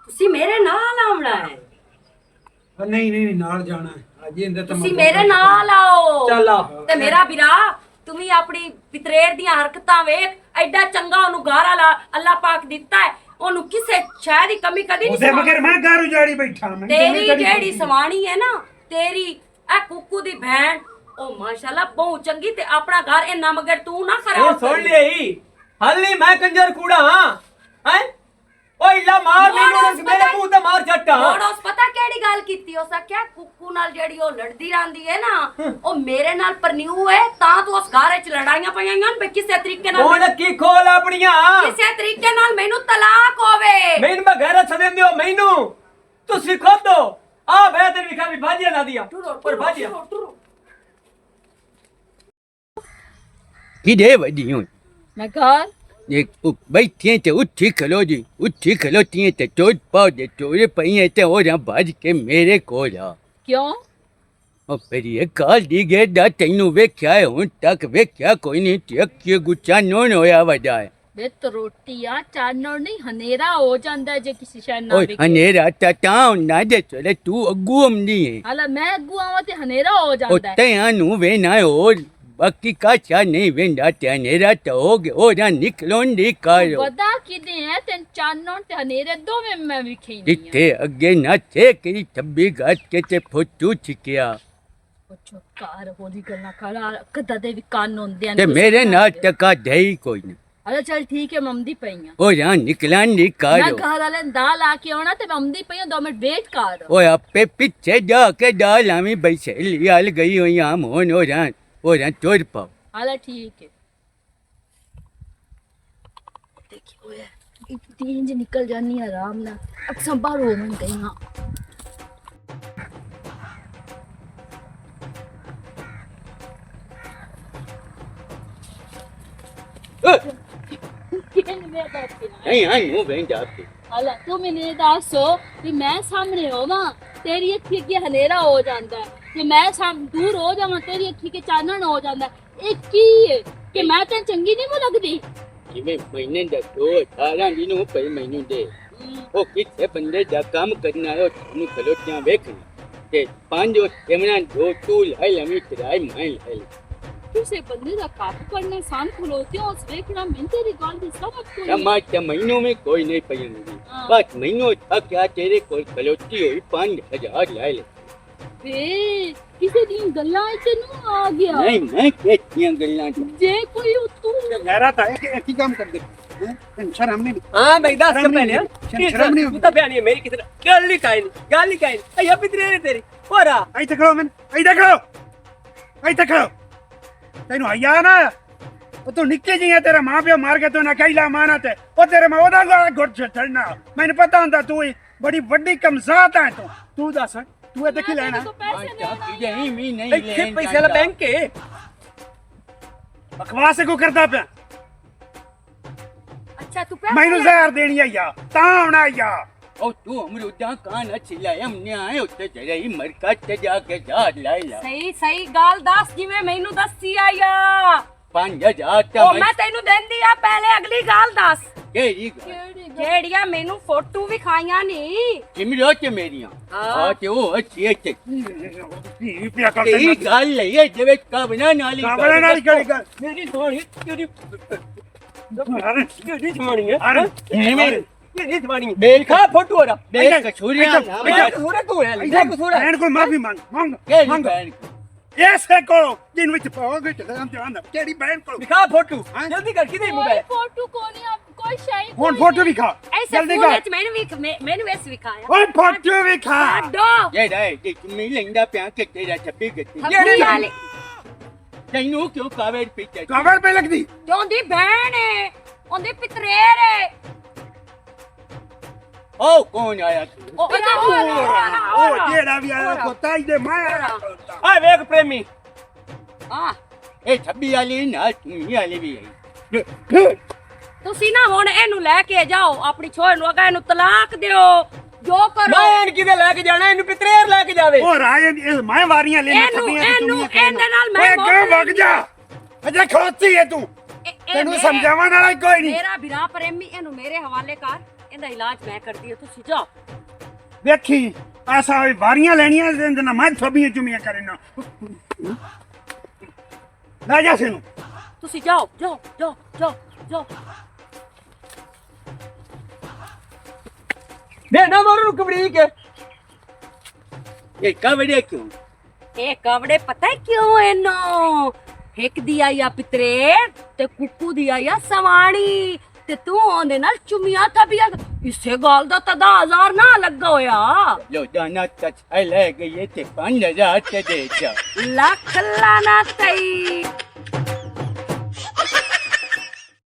ਤੁਸੀਂ ਮੇਰੇ ਨਾਲ ਆਉਣਾ ਹੈ ਨਹੀਂ ਨਾਲ ਜਾਣਾ ਹੈ ਅੱਜ ਇਹਦਾ ਤਾਂ ਤੁਸੀਂ ਮੇਰੇ ਨਾਲ ਆਓ ਚੱਲ ਆ ਤੇ ਮੇਰਾ ਵੀਰਾ ਤੂੰ ਵੀ ਆਪਣੀ ਪਿਤਰੇਰ ਦੀਆਂ ਹਰਕਤਾਂ ਵੇਖ ਐਡਾ ਚੰਗਾ ਉਹਨੂੰ ਗਾਰਾ ਲਾ ਅੱਲਾਹ ਪਾਕ ਦਿੱਤਾ ਹੈ ਉਹਨੂੰ ਕਿਸੇ ਸ਼ੈ ਦੀ ਕਮੀ ਕਦੀ ਨਹੀਂ ਉਹਦੇ ਮਗਰ ਮੈਂ ਘਰ ਉਜਾੜੀ ਬੈਠਾ ਮੈਂ ਤੇਰੀ ਜਿਹੜੀ ਸਵਾਣੀ ਹੈ ਨਾ ਤੇਰੀ ਇਹ ਕੁੱਕੂ ਦੀ ਭੈਣ ਉਹ ਮਾਸ਼ਾਅੱਲਾ ਬਹੁਤ ਚੰਗੀ ਤੇ ਆਪਣਾ ਘਰ ਇੰਨਾ ਮਗਰ ਤੂੰ ਨਾ ਹੁਣ ਖਰਾਬ ਸੁਣ ਲਿਆਈ ਹੱਲੀ ਮੈਂ ਕੰਜਰ ਕੂੜਾ ਹਾਂ ਹੈ ਓਏ ਲਾ ਮਾਰ ਮੈਨੂੰ ਮੇਰੇ ਮੂੰਹ ਤੇ ਮਾਰ ਛੱਟਾ ਹੁਣ ਉਸ ਪਤਾ ਕਿਹੜੀ ਗੱਲ ਕੀਤੀ ਉਸ ਆਖਿਆ ਕੁੱਕੂ ਨਾਲ ਜਿਹੜੀ ਉਹ ਲੜਦੀ ਰਹਿੰਦੀ ਹੈ ਨਾ ਉਹ ਮੇਰੇ ਨਾਲ ਪਰਨਿਊ ਹੈ ਤਾਂ ਤੂੰ ਉਸ ਘਰ ਵਿੱਚ ਲੜਾਈਆਂ ਪਈਆਂ ਨੇ ਕਿਸੇ ਤਰੀਕੇ ਨਾਲ ਹੁਣ ਕੀ ਖੋਲ ਆਪਣੀਆਂ ਕਿਸੇ ਤਰੀਕੇ ਨਾਲ ਮੈਨੂੰ ਤਲਾਕ ਹੋਵੇ ਮੈਨੂੰ ਮੈਂ ਘਰ ਛੱਡ ਦਿਓ ਮੈਨੂੰ ਤੁਸੀਂ ਖੁਦ ਦੋ ਆ ਬੈ ਤੇਰੀ ਵਿਖਾ ਵੀ ਭਾਜੀਆ ਨਾ ਦਿਆ ਪਰ ਭਾਜੀਆ कि दे वडी हूं मैं घर एक बैठिए तो उठी खलो जी उठी खलोती तो चोर पाओ दे चोरे पई तो हो जा भज के मेरे को जा क्यों और फिर ये काल दी गए दा तैनू वेख्या है हुन तक वेख्या कोई नहीं टेक के गुच्चा नोन होया वजा है ਵੇ ਰੋਟੀਆਂ ਚਾਨਣ ਨਹੀਂ ਹਨੇਰਾ ਹੋ ਜਾਂਦਾ ਜੇ ਕਿਸੇ ਸ਼ੈ ਨਾ ओए ਵਿਕੇ हनेरा ता ना दे चले तू अगू हमनी है ਹਾਲਾ ਮੈਂ ਅੱਗੂ ਆਵਾਂ ਤੇ ਹਨੇਰਾ ਹੋ ओ ਜਾਂਦਾ ਹੈ तया नु वे ना और बाकी का चा नहीं वेंदा ते हनेरा तो हो गए हो जा निकलोन दी कारो ਵਦਾ ਕਿਦੇ ਹੈ ਤੇ ਚਾਨਣ ਤੇ ਹਨੇਰੇ ਦੋਵੇਂ ਮੈਂ ਵਿਖੇ ਨਹੀਂ जिथे अगे ना थे करी थब्बी गाट के ते फोटू छिकिया ਪੁੱਛੋ ਕਾਰ ਹੋਲੀ ਗੱਲਾਂ ਕਰ ਕਦਾ ਦੇ ਵੀ ਕੰਨ ਹੁੰਦੇ ते मेरे नाल टका दई कोई नहीं ਹਾਲਾ ਚੱਲ ਠੀਕ ਹੈ ਮੰਮਦੀ ਪਈਆਂ ओ जा निकलान दी ਮੈਂ कारो ਘਰ ਵਾਲੇ ਦਾਲ ਆ ਕੇ ਆਉਣਾ ਤੇ ਮੰਮਦੀ ਪਈਆਂ 2 ਮਿੰਟ ਵੇਟ ਕਰ ओ आपे पीछे जाके डाल हमें बैसे लियाल गई हुई हम हो जा चोर पाओ ਹਾਲਾ ਠੀਕ ਹੈ ਦੇਖੀ ਹੋਇਆ ਇਹ ਤੀਨ ਜ ਨਿਕਲ ਜਾਨੀ ਆਰਾਮ ਨਾਲ ਅਕਸਰ ਬਾਹਰ ਹੋ ਮੈਂ ਗਈ ਹਾਂ ਕਿਹਨ ਵੇ ਬਾਤ नहीं हाँ नु वेंदा आपे ਹਾਲਾ ਤੂੰ ਮੈਨੂੰ ਦੱਸੋ ਕਿ ਮੈਂ ਸਾਹਮਣੇ ਹੋਵਾਂ ਤੇਰੀ ਅੱਖੀ ਅੱਗੇ ਹਨੇਰਾ ਹੋ ਜਾਂਦਾ ਹੈ ਤੇ ਮੈਂ ਦੂਰ ਹੋ ਜਾਵਾਂ ਤੇਰੀ ਅੱਖੀ ਕੇ ਚਾਨਣ ਹੋ ਜਾਂਦਾ ਹੈ। ਇਹ ਕੀ ਹੈ ਕਿ ਮੈਂ ਤਾਂ ਚੰਗੀ ਨਹੀਂ ਲੱਗਦੀ जिਵੇਂ महीने दा 18 दिनों पे महीने दे ओ किथे बंदे दा काम करना है नु खलोटियां वेखनी ते पांच कैमरा दो टूल है लमी तराई माइल है ਤੁਸੀਂ ਬੰਦੇ ਦਾ ਕੱਪ ਕਰਨਾ ਸਾਨ ਖਲੋਤੇ ਹੋ ਉਸ ਵੇਖਣਾ ਮੈਂ ਤੇਰੀ ਗੱਲ ਦੀ ਸਮਝ ਕੋਈ टमाटर महीनों में कोई नहीं पयंगी बस महीनों था क्या तेरे कोई खलोटी हुई 5000 ला ले ਵੇ ਕਿਸੇ ਦੀਆਂ ਗੱਲਾਂ ਇੱਥੇ ਨੂੰ ਆ ਗਿਆ नहीं मैं केतियां गल्लां ਜੇ ਕੋਈ ਤੂੰ मेरा था एक ही काम कर दे शर्म नहीं ਹਾਂ ਬਈ ਦੱਸ ਕੇ ਪਹਿਲੇ ਸ਼ਰਮ ਨਹੀਂ ਤੂੰ ਤਾਂ ਬਿਆਨੀ ਮੇਰੀ ਕਿਤੇ ਗੱਲ ਨਹੀਂ ਕਾਇਨ ਗੱਲ ਨਹੀਂ ਕਾਇਨ ਅయ్యਾ ਪਿਤਰੇ ਤੇਰੀ ਹੋਰਾ आई तक मैं आई तक तेन आया ना वो तू निक्के जी है तेरा मां प्यो मार के तू ना कैला माना ते वो तेरे मैं ओदा गला घुट छड़ना मैंने पता होंदा तू बड़ी बड़ी कमजात है तू दस तू ए की लेना ਪੈਸੇ की नहीं मी नहीं ਇੱਥੇ ਪੈਸੇ ਵਾਲਾ ਬੈਂਕ ਹੈ बकवास को करदा पे ਅੱਛਾ ਤੂੰ ਪੈਸੇ मैनू जहर देनी आया ता आना आया ओ तू अमरूदा कान अच्छी लाए हमने आए उत्ते जरा ही मरकज ते जाके झाड़ लाई ला ਸਹੀ ਸਹੀ ਗੱਲ ਦੱਸ ਜਿਵੇਂ ਮੈਨੂੰ ਦੱਸੀ ਆਇਆ 5000 ता ਉਹ ਮੈਂ ਤੈਨੂੰ ਦਿੰਦੀ ਆ ਪਹਿਲੇ ਅਗਲੀ ਗੱਲ ਦੱਸ केरी ਜਿਹੜੀਆਂ ਮੈਨੂੰ ਫੋਟੋ ਵਿਖਾਈਆਂ ਨਹੀਂ चिमरो च मेरियां हां ते ओ अच्छी अच्छी पिया कर तेरी गाल लई है जेवे का बना नाली काबला नाली गली कर ਮੇਰੀ ਸੋਹਣੀ ਤੇਰੀ ਤੇਰੀ ਸੋਹਣੀ ਹੈ अरे ਤੇਰੀ ਸੋਹਣੀ बेल ਖਾ ਫੋਟੋ ਹੋਰਾ बेल कछुरियां ਕਸੂਰਾ ਤੂੰ ਹੈ ਲਿਖਾ ਕਸੂਰਾ बहन को माफी मांग मांग केरी मांग बहन ऐसे को जिन विच पाओगे तो हम जान तेरी बहन को ਲਿਖਾ ਫੋਟੋ ਜਲਦੀ ਕਰ ਕਿਦੇ ਕੋਈ ਮੋਬਾਈਲ ਫੋਟੋ ਕੋਨੀ ਕੋਈ ਸ਼ਾਈ फोन फोटो भी खा ਐਸੇ जल्दी ਫੋਨ कर ਵਿੱਚ ਮੈਨੂੰ ਇਸ ਵਿਖਾਇਆ ओए फोटो भी खा ਛੱਡੋ ये रे ये तुम्हें लंगा प्या के तेरा छब्बी गति ਹੱਥੀ ਵਾਲੇ तैनू क्यों कावेर पीछे कवर पे लग दी ਉਹਦੀ ਭੈਣ ਏ ਉਹਦੀ ਪਿਤਰੇਰ ਏ ओ कौन आया तू ਉਹਦਾ ओ जेड़ा भी आया को ताई दे माया ਆ ਵੇਖ ਪ੍ਰੇਮੀ ਆ ए छब्बी वाली ना तू ही वाली भी है ਤੁਸੀਂ ਨਾ ਹੁਣ ਇਹਨੂੰ ਲੈ ਕੇ ਜਾਓ ਆਪਣੀ ਛੋੜ ਨੂੰ ਅਗਾ ਇਹਨੂੰ ਤਲਾਕ ਦਿਓ ਜੋ ਕਰੋ ਮੈਂ ਕਿਤੇ ਲੈ ਕੇ ਜਾਣਾ ਇਹਨੂੰ ਪਿਤਰੇਰ ਲੈ ਕੇ ਜਾਵੇ और आए मैं वारियां लेने ਇਹਨੂੰ ਇਹਦੇ ਨਾਲ ਮੈਂ ओए क्यों भग जा अजय खोती है तू तेनू ਮੇਰਾ समझावन वाला कोई नहीं ਭਰਾ ਪ੍ਰੇਮੀ ਇਹਨੂੰ ਮੇਰੇ ਹਵਾਲੇ ਕਰ ਇਹਦਾ ਇਲਾਜ ਮੈਂ ਕਰਦੀ ਹਾਂ ਤੁਸੀਂ ਜਾਓ देखी ऐसा वारियां लेनियां ना मैं थोबियां चुमियां करे ना ला जा सेनु ਤੁਸੀਂ ਜਾਓ ਜਾਓ ਜਾਓ ਜਾਓ ਜਾਓ ਦੇ ਨਾ ਮਾਰੂ ਕਬਰੀਕ ये कावड़े क्यों ਇਹ ਕਵੜੇ ਪਤਾ ਹੈ ਕਿਉਂ ਇਹਨੂੰ ਇੱਕ ਦੀ ਆਈ ਆ ਪਿਤਰੇਰ ਤੇ ਕੁੱਕੂ ਦੀ ਆਈ ਆ ਸਵਾਣੀ ਤੇ ਤੂੰ ਉਹਦੇ ਨਾਲ ਚੁੰਮੀਆਂ ਥੱਬੀਆਂ ਇਸੇ ਗੱਲ ਦਾ ਤਾਂ 10,000 ਨਾ ਲੱਗਾ ਹੋਇਆ लो दाना तक ले गई थे 5000 ते दे जा ਲੱਖ ਲਾਣਾ ਤਈ